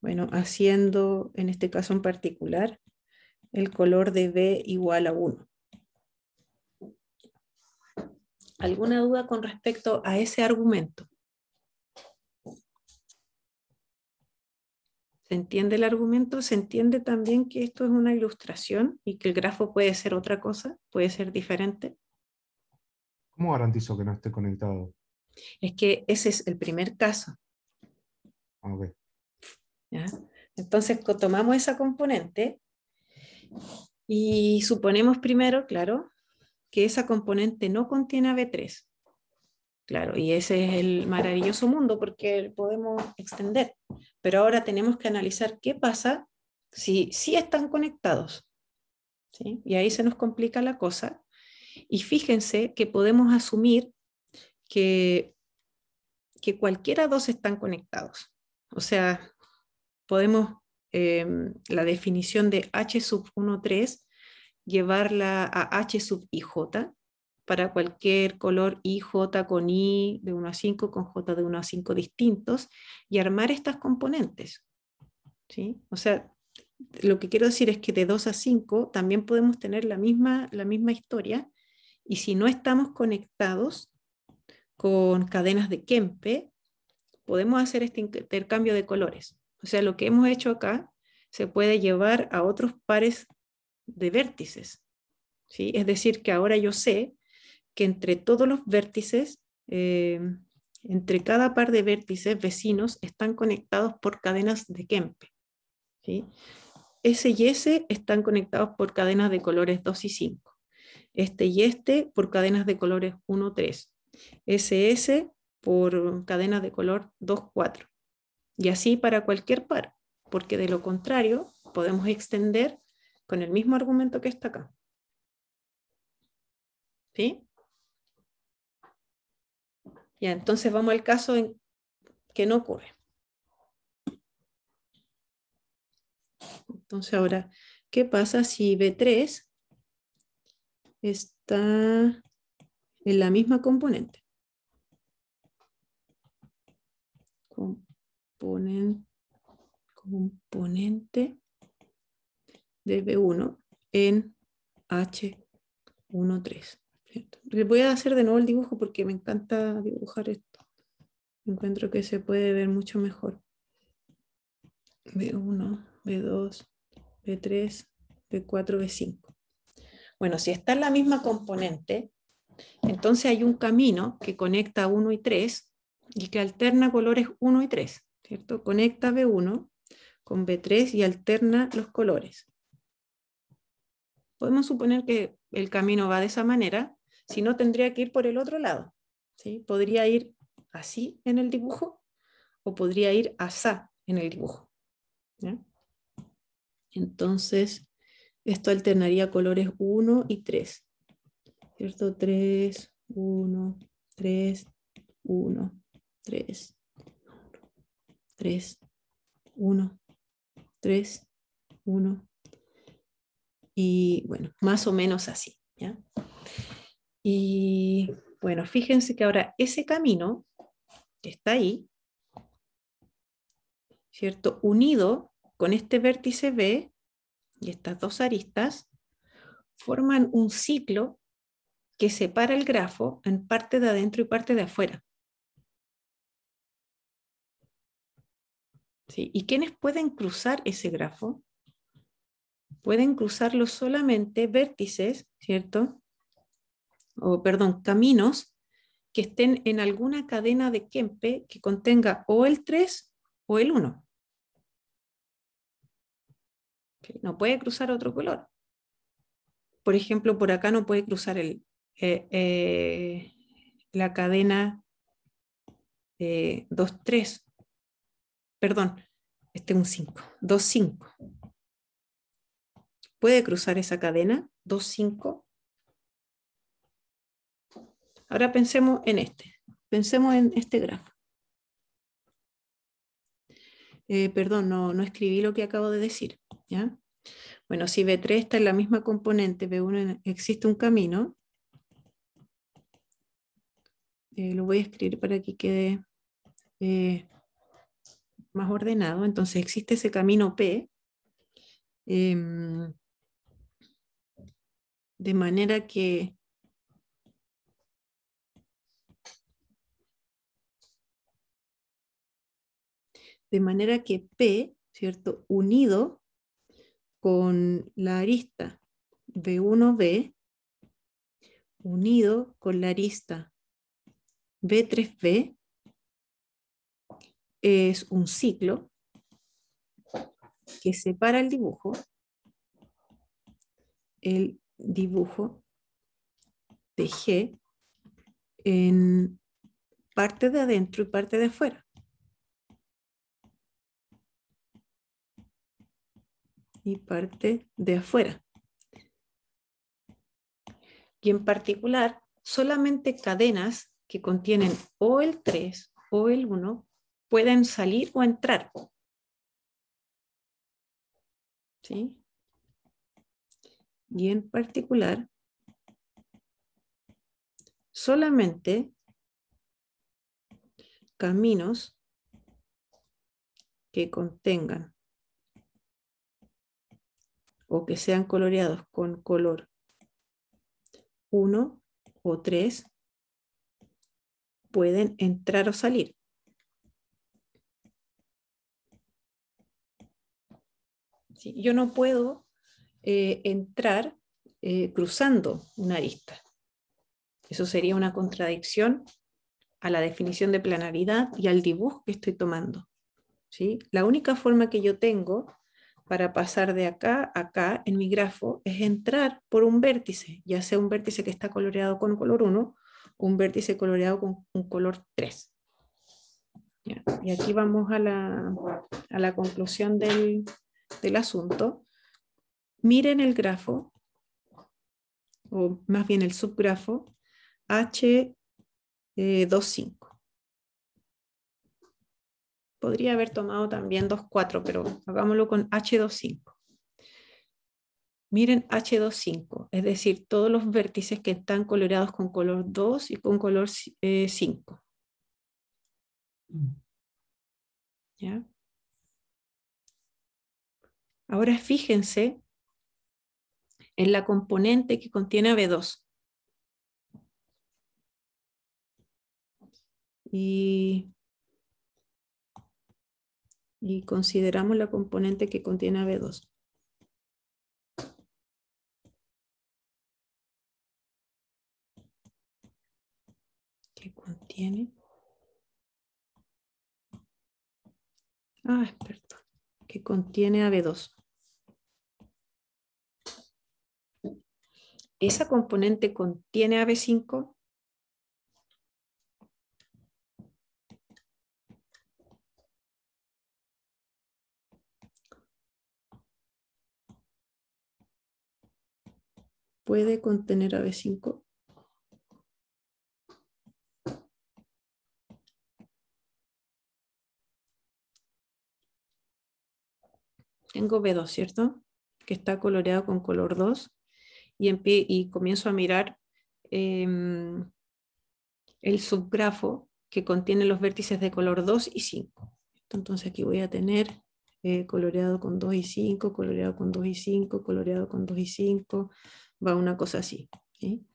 Bueno, haciendo en este caso en particular el color de B igual a 1. ¿Alguna duda con respecto a ese argumento? ¿Se entiende el argumento? ¿Se entiende también que esto es una ilustración y que el grafo puede ser otra cosa? ¿Puede ser diferente? ¿Cómo garantizo que no esté conectado? Es que ese es el primer caso. Okay. ¿Ya? Entonces tomamos esa componente y suponemos primero, claro, que esa componente no contiene a B3. Claro, y ese es el maravilloso mundo porque podemos extender. Pero ahora tenemos que analizar qué pasa si están conectados. ¿Sí? Y ahí se nos complica la cosa. Y fíjense que podemos asumir que cualquiera dos están conectados. O sea, podemos la definición de H sub 1,3 llevarla a H sub IJ para cualquier color IJ con I de 1 a 5, con J de 1 a 5 distintos, y armar estas componentes. ¿Sí? O sea, lo que quiero decir es que de 2 a 5 también podemos tener la misma historia, y si no estamos conectados con cadenas de Kempe, podemos hacer este intercambio de colores. O sea, lo que hemos hecho acá se puede llevar a otros pares de vértices. ¿Sí? Es decir, que ahora yo sé que entre todos los vértices, entre cada par de vértices vecinos, están conectados por cadenas de Kempe. ¿Sí? S y S están conectados por cadenas de colores 2 y 5. Este y este por cadenas de colores 1, 3. SS por cadenas de color 2, 4. Y así para cualquier par, porque de lo contrario podemos extender con el mismo argumento que está acá. ¿Sí? Ya, entonces vamos al caso en que no ocurre. Entonces ahora, ¿qué pasa si B3 está en la misma componente? Componente de B1 en H13. ¿Cierto? Les voy a hacer de nuevo el dibujo porque me encanta dibujar esto. Encuentro que se puede ver mucho mejor. B1, B2, B3, B4, B5. Bueno, si está en la misma componente, entonces hay un camino que conecta 1 y 3 y que alterna colores 1 y 3, ¿cierto? Conecta B1 con B3 y alterna los colores. Podemos suponer que el camino va de esa manera, si no tendría que ir por el otro lado, ¿sí? Podría ir así en el dibujo o podría ir asá en el dibujo, ¿ya? Entonces, esto alternaría colores 1 y 3, ¿cierto? 3, 1, 3, 1, 3, 3, 1, 3, 1. Y bueno, más o menos así, ¿ya? Y bueno, fíjense que ahora ese camino que está ahí, ¿cierto? Unido con este vértice B y estas dos aristas, forman un ciclo que separa el grafo en parte de adentro y parte de afuera. ¿Sí? ¿Y quiénes pueden cruzar ese grafo? Pueden cruzarlo solamente vértices, ¿cierto? O perdón, caminos que estén en alguna cadena de Kempe que contenga o el 3 o el 1. ¿Sí? No puede cruzar otro color. Por ejemplo, por acá no puede cruzar la cadena 2, 3. Perdón, este es un 5. 2, 5. ¿Puede cruzar esa cadena? 2, 5. Ahora pensemos en este. Pensemos en este grafo. Perdón, no escribí lo que acabo de decir, ¿ya? Bueno, si B3 está en la misma componente, B1 existe un camino. Lo voy a escribir para que quede más ordenado. Entonces existe ese camino P. De manera que P, ¿cierto? Unido con la arista B1B, unido con la arista B3B, es un ciclo que separa el dibujo de G en parte de adentro y parte de afuera. Y parte de afuera. Y en particular, solamente cadenas que contienen o el 3 o el 1 pueden salir o entrar. ¿Sí? Y en particular, solamente caminos que contengan o que sean coloreados con color 1 o 3 pueden entrar o salir. ¿Sí? Yo no puedo entrar cruzando una arista. Eso sería una contradicción a la definición de planaridad y al dibujo que estoy tomando. ¿Sí? La única forma que yo tengo para pasar de acá a acá en mi grafo es entrar por un vértice, ya sea un vértice que está coloreado con color 1 o un vértice coloreado con un color 3. ¿Ya? Y aquí vamos a la conclusión del asunto. Miren el grafo, o más bien el subgrafo, H25. Podría haber tomado también 2,4, pero hagámoslo con H25. Miren H25, es decir, todos los vértices que están coloreados con color 2 y con color 5. ¿Ya? Ahora fíjense en la componente que contiene AB2. Y consideramos la componente que contiene AB2. Que contiene... perdón. Que contiene AB2. ¿Esa componente contiene AB5? ¿Puede contener AB5? Tengo B2, ¿cierto? Que está coloreado con color 2 y comienzo a mirar el subgrafo que contiene los vértices de color 2 y 5. Entonces aquí voy a tener coloreado con 2 y 5, coloreado con 2 y 5, coloreado con 2 y 5, va una cosa así, ¿sí?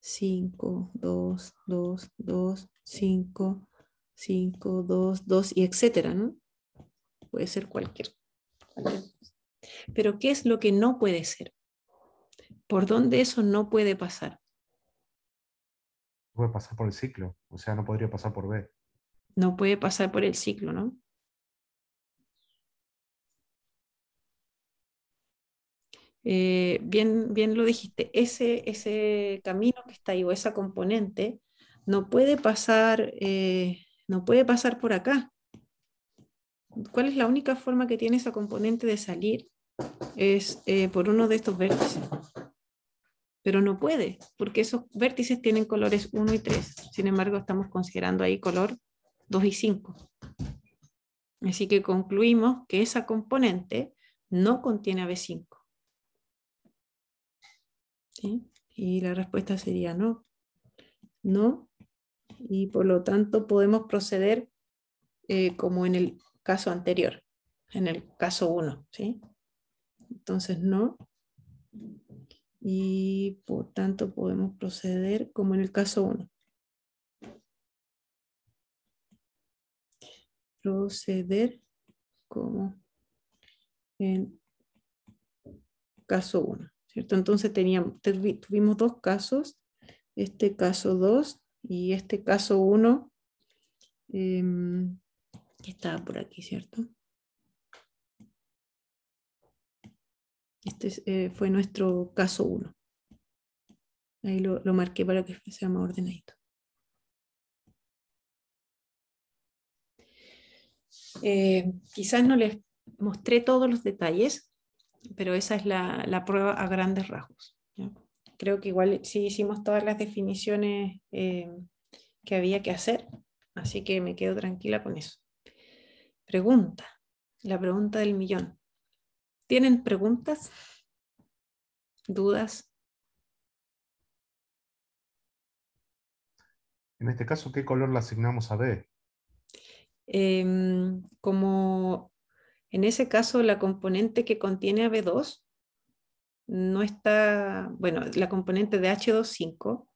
5, 2, 2, 2, 5, 5, 2, 2 y etcétera, ¿no? Puede ser cualquier. Pero ¿qué es lo que no puede ser? ¿Por dónde eso no puede pasar? Puede pasar por el ciclo, o sea, no podría pasar por B. No puede pasar por el ciclo, ¿no? Bien lo dijiste, ese camino que está ahí o esa componente no puede pasar por acá. ¿Cuál es la única forma que tiene esa componente de salir? Es por uno de estos vértices. Pero no puede, porque esos vértices tienen colores 1 y 3. Sin embargo, estamos considerando ahí color 2 y 5. Así que concluimos que esa componente no contiene AB5. ¿Sí? Y la respuesta sería no. No. Y por lo tanto podemos proceder como en el caso anterior, en el caso 1. ¿Sí? Entonces no. Y por tanto podemos proceder como en el caso 1. Proceder como en caso 1, ¿cierto? Entonces tuvimos dos casos, este caso 2 y este caso 1, que estaba por aquí, ¿cierto? Este fue nuestro caso 1. Ahí lo marqué para que sea más ordenadito. Quizás no les mostré todos los detalles, pero esa es la prueba a grandes rasgos, ¿ya? Creo que igual sí hicimos todas las definiciones que había que hacer, así que me quedo tranquila con eso. Pregunta, la pregunta del millón. ¿Tienen preguntas? ¿Dudas? En este caso, ¿qué color le asignamos a B? Como en ese caso la componente que contiene AB2 no está, bueno, la componente de H25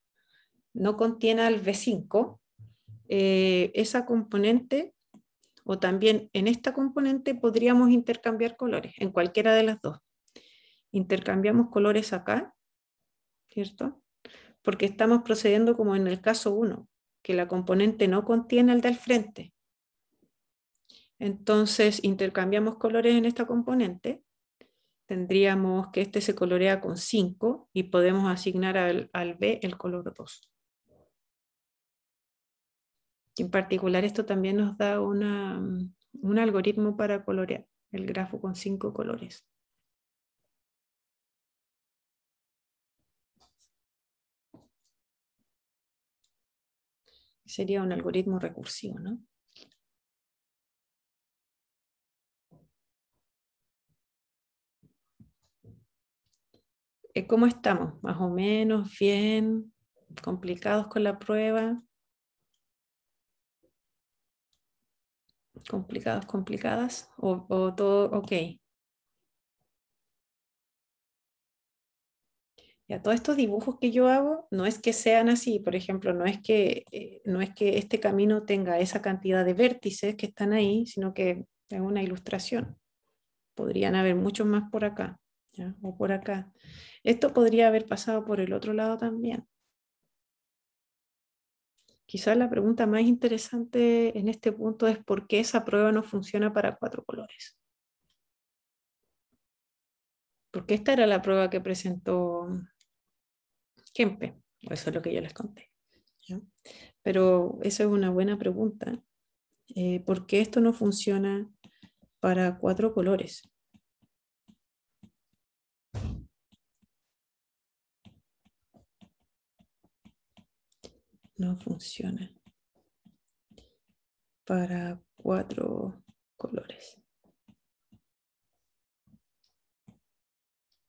no contiene al B5, esa componente o también en esta componente podríamos intercambiar colores, en cualquiera de las dos. Intercambiamos colores acá, ¿cierto? Porque estamos procediendo como en el caso 1, que la componente no contiene al del frente. Entonces intercambiamos colores en esta componente. Tendríamos que este se colorea con 5 y podemos asignar al B el color 2. En particular esto también nos da un algoritmo para colorear el grafo con 5 colores. Sería un algoritmo recursivo, ¿no? ¿Cómo estamos? ¿Más o menos? ¿Bien? ¿Complicados con la prueba? ¿Complicados, complicadas? ¿O todo ok? Ya, todos estos dibujos que yo hago no es que sean así, por ejemplo, no es que este camino tenga esa cantidad de vértices que están ahí, sino que es una ilustración. Podrían haber muchos más por acá, ¿ya? O por acá. Esto podría haber pasado por el otro lado también. Quizás la pregunta más interesante en este punto es por qué esa prueba no funciona para 4 colores. Porque esta era la prueba que presentó Kempe. Eso es lo que yo les conté, ¿ya? Pero esa es una buena pregunta. ¿Por qué esto no funciona para 4 colores? No funciona para 4 colores.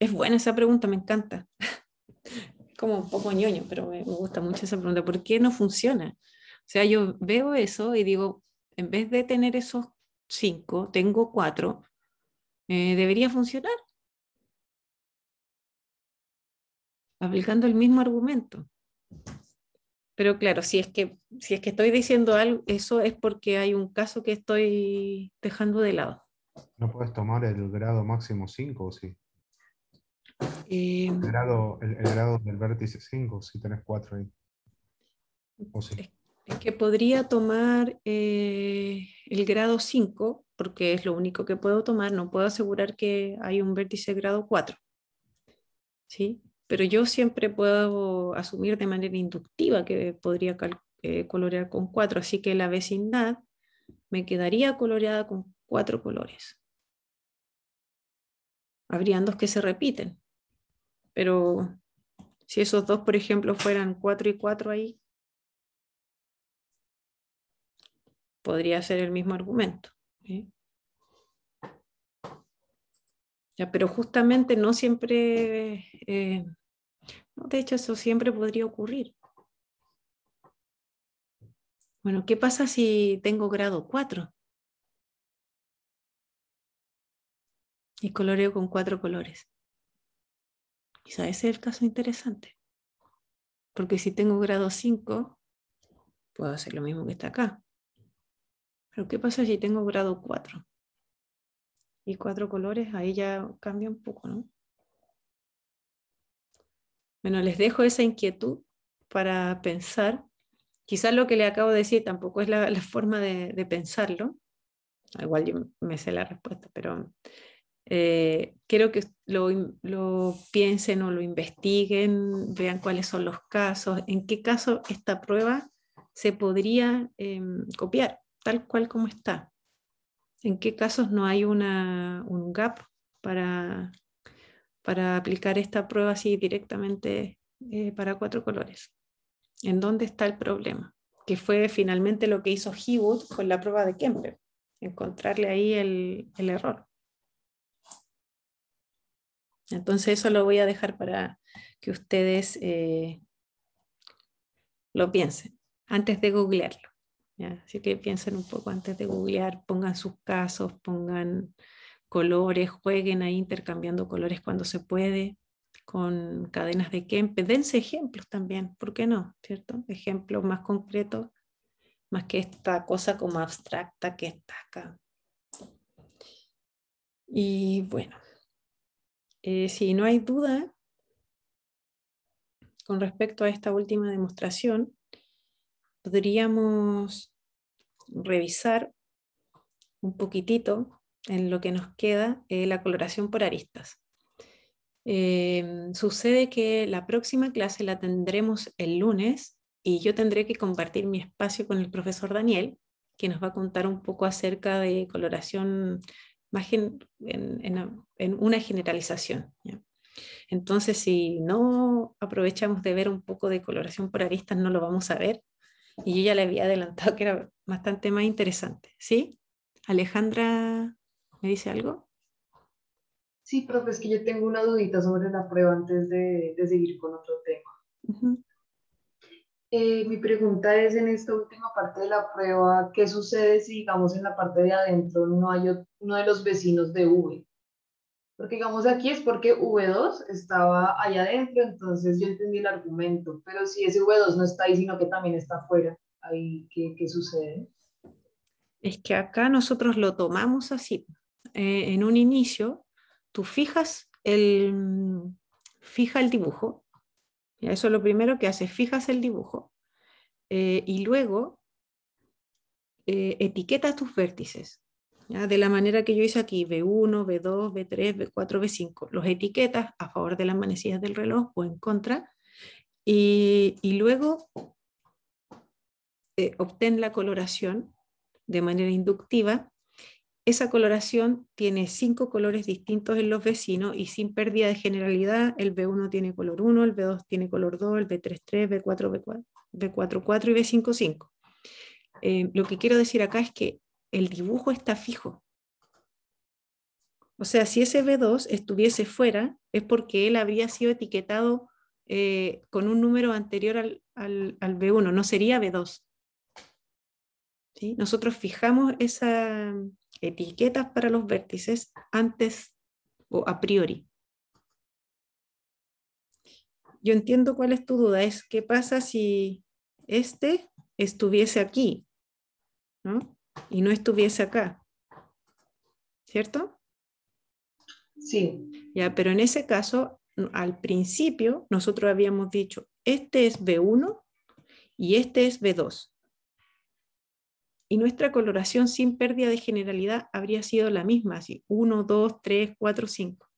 Es buena esa pregunta, me encanta. Como un poco ñoño, pero me gusta mucho esa pregunta. ¿Por qué no funciona? O sea, yo veo eso y digo, en vez de tener esos 5, tengo 4, debería funcionar aplicando el mismo argumento. Pero claro, si es que estoy diciendo algo, eso es porque hay un caso que estoy dejando de lado. ¿No puedes tomar el grado máximo 5 o sí? Eh, El grado del vértice 5 si tenés 4 ahí. ¿O sí? es que podría tomar el grado 5, porque es lo único que puedo tomar. No puedo asegurar que hay un vértice grado 4, ¿sí? Pero yo siempre puedo asumir de manera inductiva que podría colorear con 4, así que la vecindad me quedaría coloreada con 4 colores. Habrían 2 que se repiten, pero si esos 2, por ejemplo, fueran 4 y 4 ahí, podría ser el mismo argumento, ¿sí? Ya, pero justamente no siempre, no, de hecho eso siempre podría ocurrir. Bueno, ¿qué pasa si tengo grado 4 y coloreo con 4 colores? Quizá ese es el caso interesante, porque si tengo grado 5, puedo hacer lo mismo que está acá. Pero ¿qué pasa si tengo grado 4 y 4 colores? Ahí ya cambia un poco, ¿no? Bueno, les dejo esa inquietud para pensar. Quizás lo que le acabo de decir tampoco es la forma de pensarlo. Igual yo me sé la respuesta, pero quiero que lo piensen o lo investiguen, vean cuáles son los casos, en qué caso esta prueba se podría copiar, tal cual como está. En qué casos no hay un gap para, para aplicar esta prueba así directamente para 4 colores. ¿En dónde está el problema? Que fue finalmente lo que hizo Heawood con la prueba de Kempe, encontrarle ahí el error. Entonces eso lo voy a dejar para que ustedes lo piensen antes de googlearlo, ¿ya? Así que piensen un poco antes de googlear, pongan sus casos, pongan colores, jueguen ahí intercambiando colores cuando se puede, con cadenas de Kempe. Dense ejemplos también, ¿por qué no? ¿Cierto? Ejemplos más concretos, más que esta cosa como abstracta que está acá. Y bueno, si no hay duda con respecto a esta última demostración, podríamos revisar un poquitito en lo que nos queda la coloración por aristas. Sucede que la próxima clase la tendremos el lunes y yo tendré que compartir mi espacio con el profesor Daniel, que nos va a contar un poco acerca de coloración más en una generalización, ¿ya? Entonces, si no aprovechamos de ver un poco de coloración por aristas, no lo vamos a ver. Y yo ya le había adelantado que era bastante más interesante, ¿sí? Alejandra, ¿me dice algo? Sí, profe, es que yo tengo una dudita sobre la prueba antes de seguir con otro tema. Ujú. Mi pregunta es, en esta última parte de la prueba, ¿qué sucede si, digamos, en la parte de adentro no hay uno de los vecinos de V? Porque, digamos, aquí es porque V2 estaba allá adentro, entonces yo entendí el argumento, pero si ese V2 no está ahí, sino que también está afuera, ahí, ¿qué sucede? Es que acá nosotros lo tomamos así. En un inicio, tú fija el dibujo. Ya, eso es lo primero que haces, fijas el dibujo y luego etiquetas tus vértices. ¿Ya? De la manera que yo hice aquí, B1, B2, B3, B4, B5. Los etiquetas a favor de las manecillas del reloj o en contra. Y luego obtén la coloración de manera inductiva. Esa coloración tiene 5 colores distintos en los vecinos y sin pérdida de generalidad, el B1 tiene color 1, el B2 tiene color 2, el B3, 3, B4, B4, B4, 4 y B5, 5. Lo que quiero decir acá es que el dibujo está fijo. O sea, si ese B2 estuviese fuera, es porque él habría sido etiquetado con un número anterior al B1, no sería B2. ¿Sí? Nosotros fijamos esas etiquetas para los vértices antes o a priori. Yo entiendo cuál es tu duda, es qué pasa si este estuviese aquí, ¿no? Y no estuviese acá, ¿cierto? Sí, Ya, pero en ese caso, al principio, nosotros habíamos dicho, este es B1 y este es B2. Y nuestra coloración sin pérdida de generalidad habría sido la misma, así 1, 2, 3, 4, 5.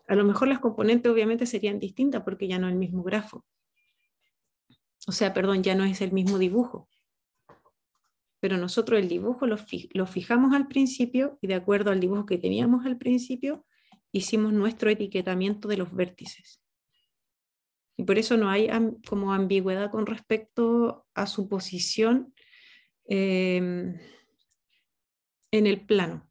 A lo mejor las componentes obviamente serían distintas porque ya no es el mismo grafo. O sea, perdón, ya no es el mismo dibujo. Pero nosotros el dibujo lo fijamos al principio y de acuerdo al dibujo que teníamos al principio, hicimos nuestro etiquetamiento de los vértices. Y por eso no hay como ambigüedad con respecto a su posición en el plano.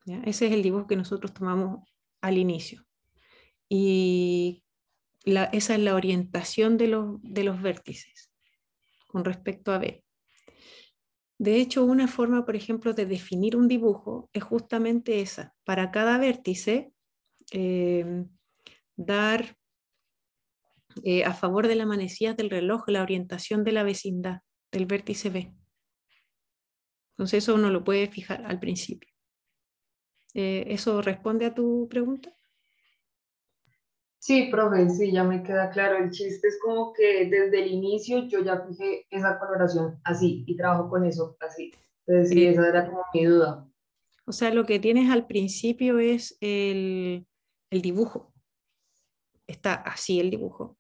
¿Ya? Ese es el dibujo que nosotros tomamos al inicio. Y esa es la orientación de los vértices con respecto a B. De hecho, una forma, por ejemplo, de definir un dibujo es justamente esa. Para cada vértice, dar a favor de la manecilla del reloj la orientación de la vecindad del vértice B. Entonces eso uno lo puede fijar al principio. ¿Eso responde a tu pregunta? sí, profe, sí, ya me queda claro. El chiste es como que desde el inicio yo ya fijé esa coloración así y trabajo con eso así. Entonces, sí, esa era como mi duda. O sea, lo que tienes al principio es el dibujo. Está así el dibujo.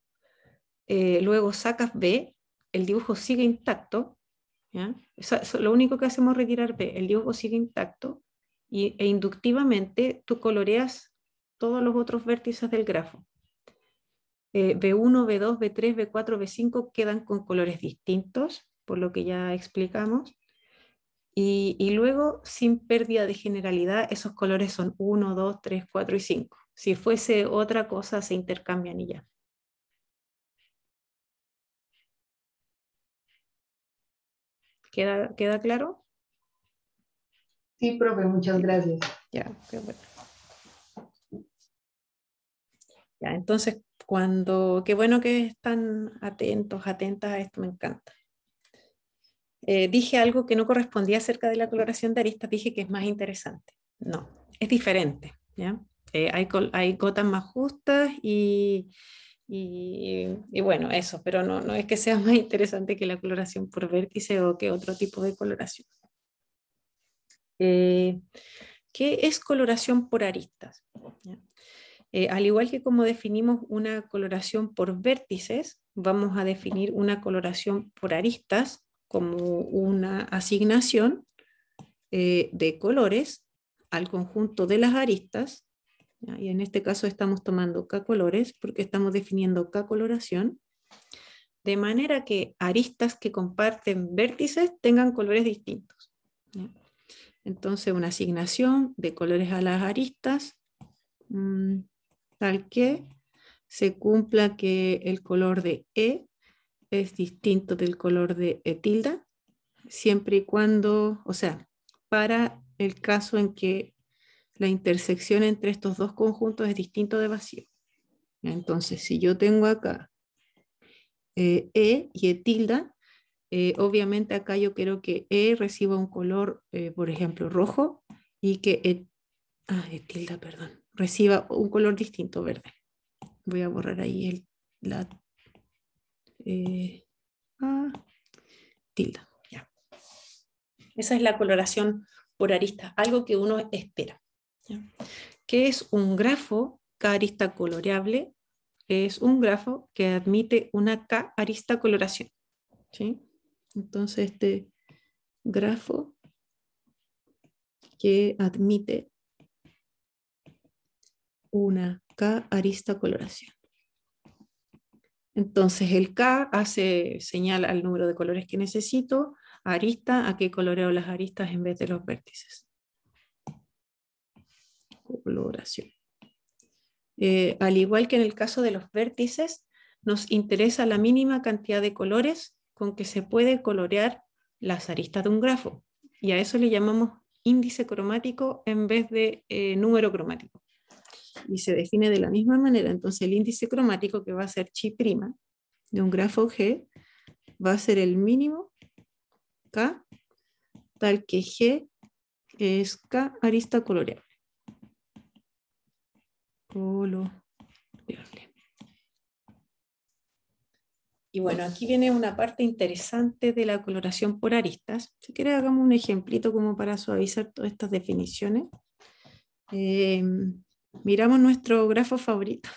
Luego sacas B, el dibujo sigue intacto. ¿Ya? Lo único que hacemos es retirar B, el dibujo sigue intacto e inductivamente tú coloreas todos los otros vértices del grafo. B1, B2, B3, B4, B5 quedan con colores distintos, por lo que ya explicamos. Y luego, sin pérdida de generalidad, esos colores son 1, 2, 3, 4 y 5. Si fuese otra cosa, se intercambian y ya. ¿Queda claro? Sí, profe, muchas gracias. Ya, qué bueno. Ya, entonces, qué bueno que están atentos, atentas a esto, me encanta. Dije algo que no correspondía acerca de la coloración de aristas, dije que es más interesante. No, es diferente, ¿ya? Hay cotas más justas y bueno, eso, pero no es que sea más interesante que la coloración por vértice o que otro tipo de coloración. ¿Qué es coloración por aristas? ¿Ya? Al igual que como definimos una coloración por vértices, vamos a definir una coloración por aristas como una asignación de colores al conjunto de las aristas, ¿ya? Y en este caso estamos tomando K colores porque estamos definiendo K coloración, de manera que aristas que comparten vértices tengan colores distintos, ¿ya? Entonces una asignación de colores a las aristas, tal que se cumpla que el color de E es distinto del color de E tilde, siempre y cuando, o sea, para el caso en que la intersección entre estos dos conjuntos es distinto de vacío. Entonces, si yo tengo acá E y E tilde, obviamente acá yo quiero que E reciba un color, por ejemplo, rojo, y que E tilde, perdón, reciba un color distinto, verde. Voy a borrar ahí tilde. Ya. Esa es la coloración por arista, algo que uno espera. ¿Ya? ¿Qué es un grafo K arista coloreable? Es un grafo que admite una K arista coloración. ¿Sí? Entonces este grafo que admite una K arista coloración. Entonces el K hace señal al número de colores que necesito, arista a que coloreo las aristas en vez de los vértices. Coloración. Al igual que en el caso de los vértices, nos interesa la mínima cantidad de colores con que se puede colorear las aristas de un grafo. Y a eso le llamamos índice cromático en vez de número cromático. Y se define de la misma manera. Entonces el índice cromático, que va a ser chi' de un grafo G, va a ser el mínimo K, tal que G es K arista coloreable. Y bueno, aquí viene una parte interesante de la coloración por aristas. Si quieres, hagamos un ejemplito como para suavizar todas estas definiciones. Miramos nuestro grafo favorito.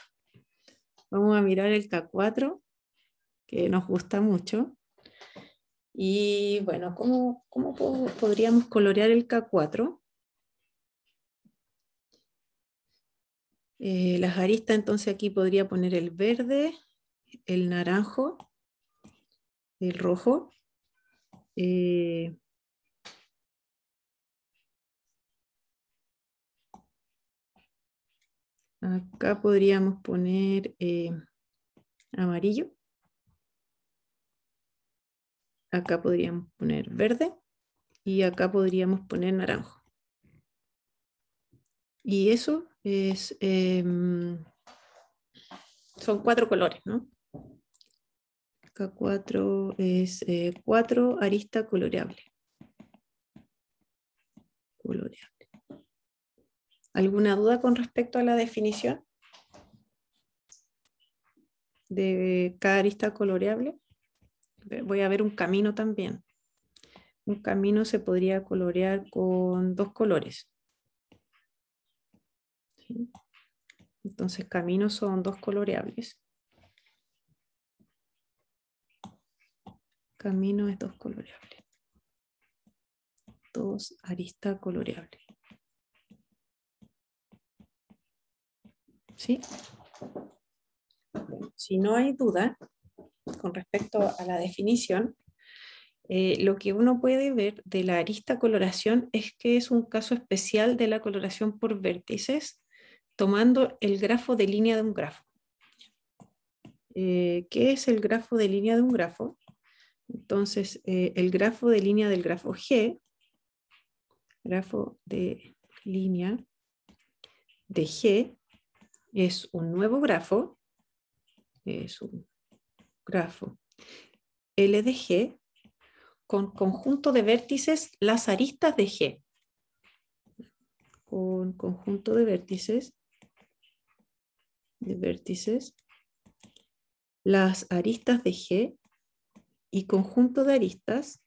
Vamos a mirar el K4, que nos gusta mucho. Y bueno, ¿cómo podríamos colorear el K4? Las aristas, entonces aquí podría poner el verde, el naranjo, el rojo. Acá podríamos poner amarillo. Acá podríamos poner verde. Y acá podríamos poner naranjo. Y eso es, son 4 colores, ¿no? K4 es 4 arista coloreable. ¿Alguna duda con respecto a la definición de cada arista coloreable? Voy a ver un camino también. Un camino se podría colorear con 2 colores. ¿Sí? Entonces, caminos son 2 coloreables. Camino es 2 coloreables. 2 arista coloreable. ¿Sí? Bueno, si no hay duda con respecto a la definición, lo que uno puede ver de la arista coloración es que es un caso especial de la coloración por vértices, tomando el grafo de línea de un grafo. ¿Qué es el grafo de línea de un grafo? Entonces, el grafo de línea del grafo G, grafo de línea de G, es un nuevo grafo, es un grafo L de G, con conjunto de vértices las aristas de G. Con conjunto de vértices, las aristas de G y conjunto de aristas,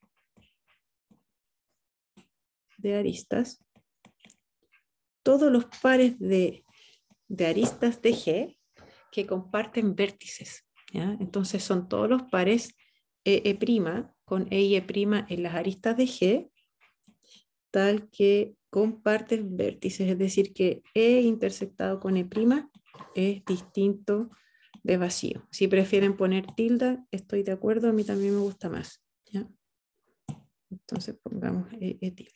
todos los pares de aristas de G que comparten vértices. ¿Ya? Entonces son todos los pares E' con E y E' en las aristas de G, tal que comparten vértices, es decir, que E intersectado con E' es distinto de vacío. Si prefieren poner tilde, estoy de acuerdo, a mí también me gusta más. ¿Ya? Entonces pongamos E tilde.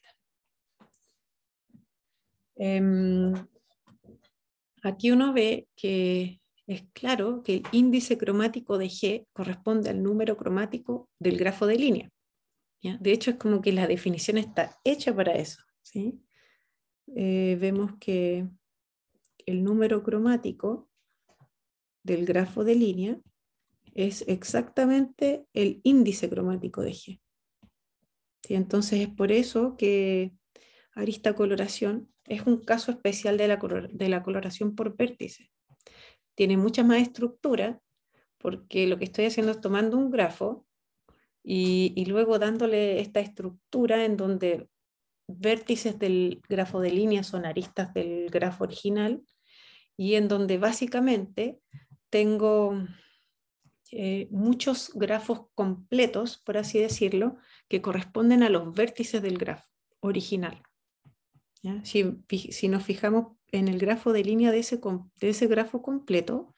Aquí uno ve que es claro que el índice cromático de G corresponde al número cromático del grafo de línea, ¿ya? De hecho, es como que la definición está hecha para eso, ¿sí? Vemos que el número cromático del grafo de línea es exactamente el índice cromático de G. ¿Sí? Entonces es por eso que arista coloración es un caso especial de la coloración por vértice. Tiene mucha más estructura porque lo que estoy haciendo es tomando un grafo y luego dándole esta estructura en donde vértices del grafo de línea son aristas del grafo original y en donde básicamente tengo muchos grafos completos, por así decirlo, que corresponden a los vértices del grafo original. ¿Ya? Si nos fijamos en el grafo de línea de ese grafo completo,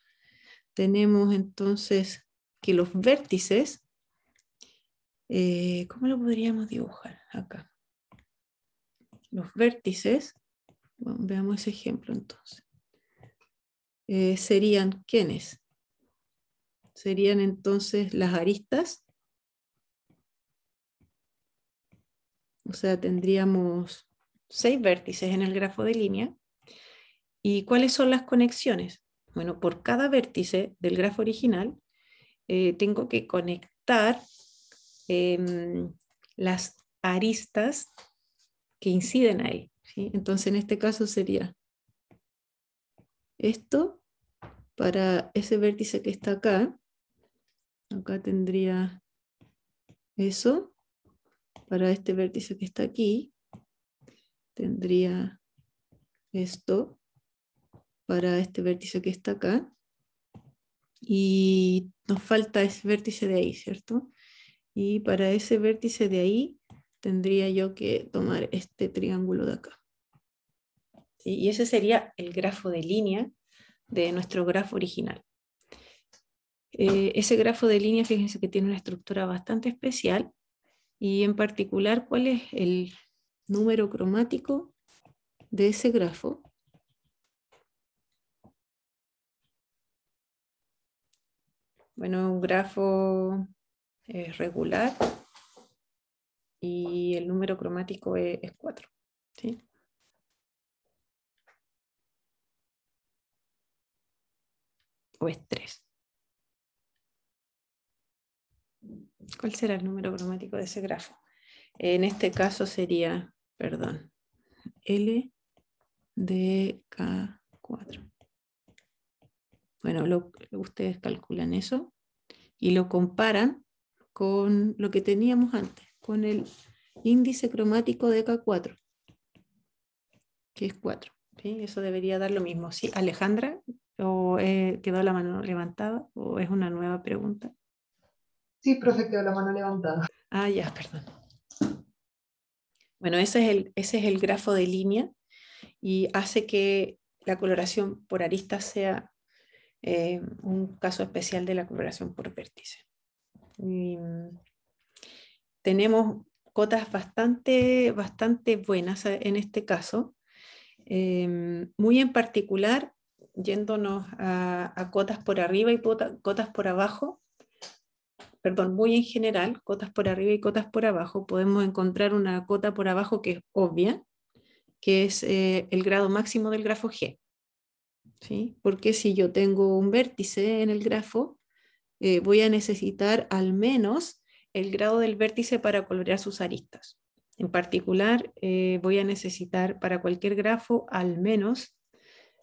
tenemos entonces que los vértices, ¿cómo lo podríamos dibujar acá? Los vértices, bueno, veamos ese ejemplo entonces, serían ¿quiénes? Serían entonces las aristas, o sea, tendríamos 6 vértices en el grafo de línea. ¿Y cuáles son las conexiones? Bueno, por cada vértice del grafo original tengo que conectar las aristas que inciden ahí, ¿sí? Entonces en este caso sería esto para ese vértice que está acá. Acá tendría eso. Para este vértice que está aquí, tendría esto. Para este vértice que está acá. Y nos falta ese vértice de ahí, ¿cierto? Y para ese vértice de ahí tendría yo que tomar este triángulo de acá. ¿Sí? Y ese sería el grafo de línea de nuestro grafo original. Ese grafo de línea, fíjense que tiene una estructura bastante especial y en particular, ¿cuál es el número cromático de ese grafo? Bueno, un grafo regular y el número cromático es 4. ¿Sí? O es 3. ¿Cuál será el número cromático de ese grafo? En este caso sería, perdón, L de K4. Bueno, ustedes calculan eso y lo comparan con lo que teníamos antes, con el índice cromático de K4, que es 4. ¿Sí? Eso debería dar lo mismo. ¿Sí, Alejandra? ¿O quedó la mano levantada? ¿O es una nueva pregunta? Sí, profe, quedó la mano levantada. Ah, ya, perdón. Bueno, ese es el grafo de línea y hace que la coloración por aristas sea un caso especial de la coloración por vértice. Y, tenemos cotas bastante buenas en este caso, muy en particular, yéndonos a cotas por arriba y cotas por abajo, perdón, muy en general, cotas por arriba y cotas por abajo, podemos encontrar una cota por abajo que es obvia, que es el grado máximo del grafo G. ¿Sí? Porque si yo tengo un vértice en el grafo, voy a necesitar al menos el grado del vértice para colorear sus aristas. En particular, voy a necesitar para cualquier grafo al menos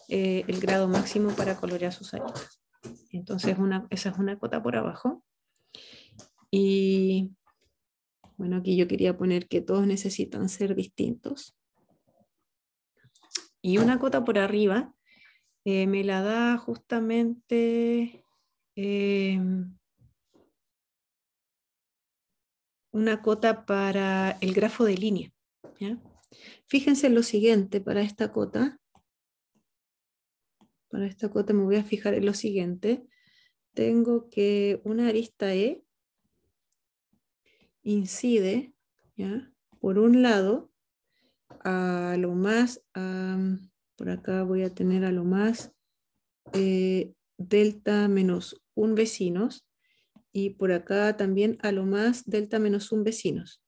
el grado máximo para colorear sus aristas. Entonces, esa es una cota por abajo. Y bueno, aquí yo quería poner que todos necesitan ser distintos. Y una cota por arriba me la da justamente una cota para el grafo de línea. ¿Ya? Fíjense en lo siguiente para esta cota. Para esta cota me voy a fijar en lo siguiente. Tengo que una arista E incide, ¿ya?, por un lado a lo más, por acá voy a tener a lo más delta menos 1 vecinos, y por acá también a lo más delta menos 1 vecinos.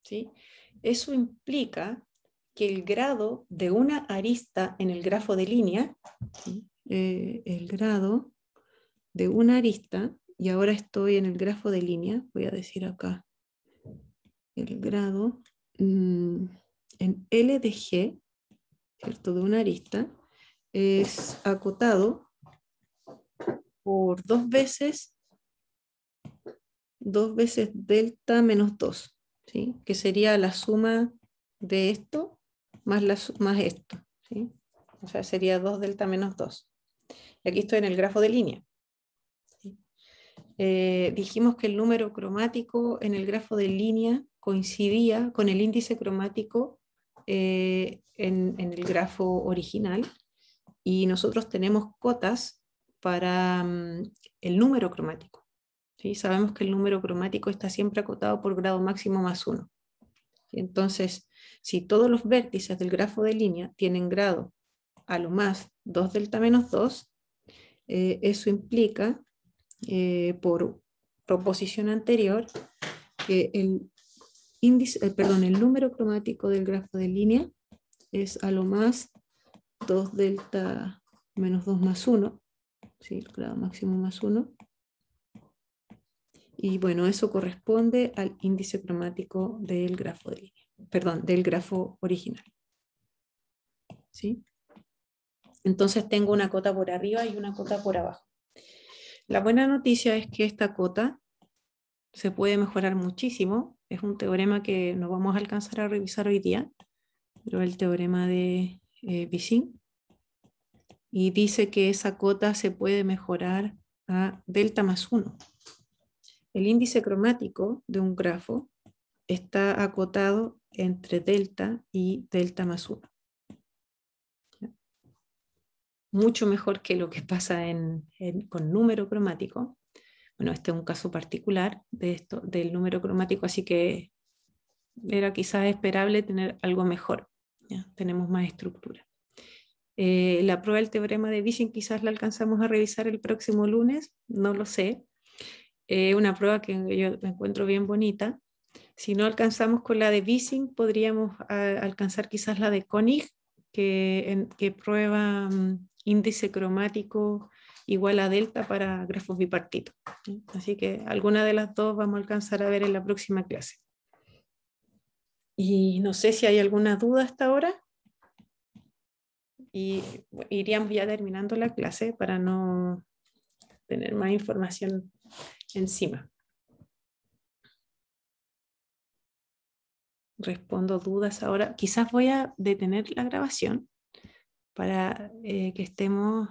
¿Sí? Eso implica que el grado de una arista en el grafo de línea, ¿sí? El grado de una arista, y ahora estoy en el grafo de línea, voy a decir acá, el grado en L de G, ¿cierto? De una arista, es acotado por dos veces delta menos 2, ¿sí? Que sería la suma de esto más esto, ¿sí? O sea, sería 2 delta menos 2. Y aquí estoy en el grafo de línea. ¿Sí? Dijimos que el número cromático en el grafo de línea coincidía con el índice cromático en el grafo original, y nosotros tenemos cotas para el número cromático. ¿Sí? Sabemos que el número cromático está siempre acotado por grado máximo más 1. Entonces, si todos los vértices del grafo de línea tienen grado a lo más 2 delta menos 2, eso implica, por proposición anterior, que el número cromático del grafo de línea es a lo más 2 delta menos 2 más 1, ¿sí? El grado máximo más 1. Y bueno, eso corresponde al índice cromático del grafo de línea, perdón, del grafo original. ¿Sí? Entonces tengo una cota por arriba y una cota por abajo. La buena noticia es que esta cota se puede mejorar muchísimo. Es un teorema que no vamos a alcanzar a revisar hoy día, pero el teorema de Ising. Y dice que esa cota se puede mejorar a delta más 1. El índice cromático de un grafo está acotado entre delta y delta más 1. Mucho mejor que lo que pasa con número cromático. Bueno, este es un caso particular de esto, del número cromático, así que era quizás esperable tener algo mejor. ¿Ya? Tenemos más estructura. La prueba del teorema de Ising quizás la alcanzamos a revisar el próximo lunes, no lo sé. Una prueba que yo encuentro bien bonita. Si no alcanzamos con la de Ising, podríamos alcanzar quizás la de Koenig, que prueba índice cromático igual a delta para grafos bipartitos. Así que alguna de las dos vamos a alcanzar a ver en la próxima clase. Y no sé si hay alguna duda hasta ahora. Y iríamos ya terminando la clase para no tener más información encima. Respondo dudas ahora. Quizás voy a detener la grabación para que estemos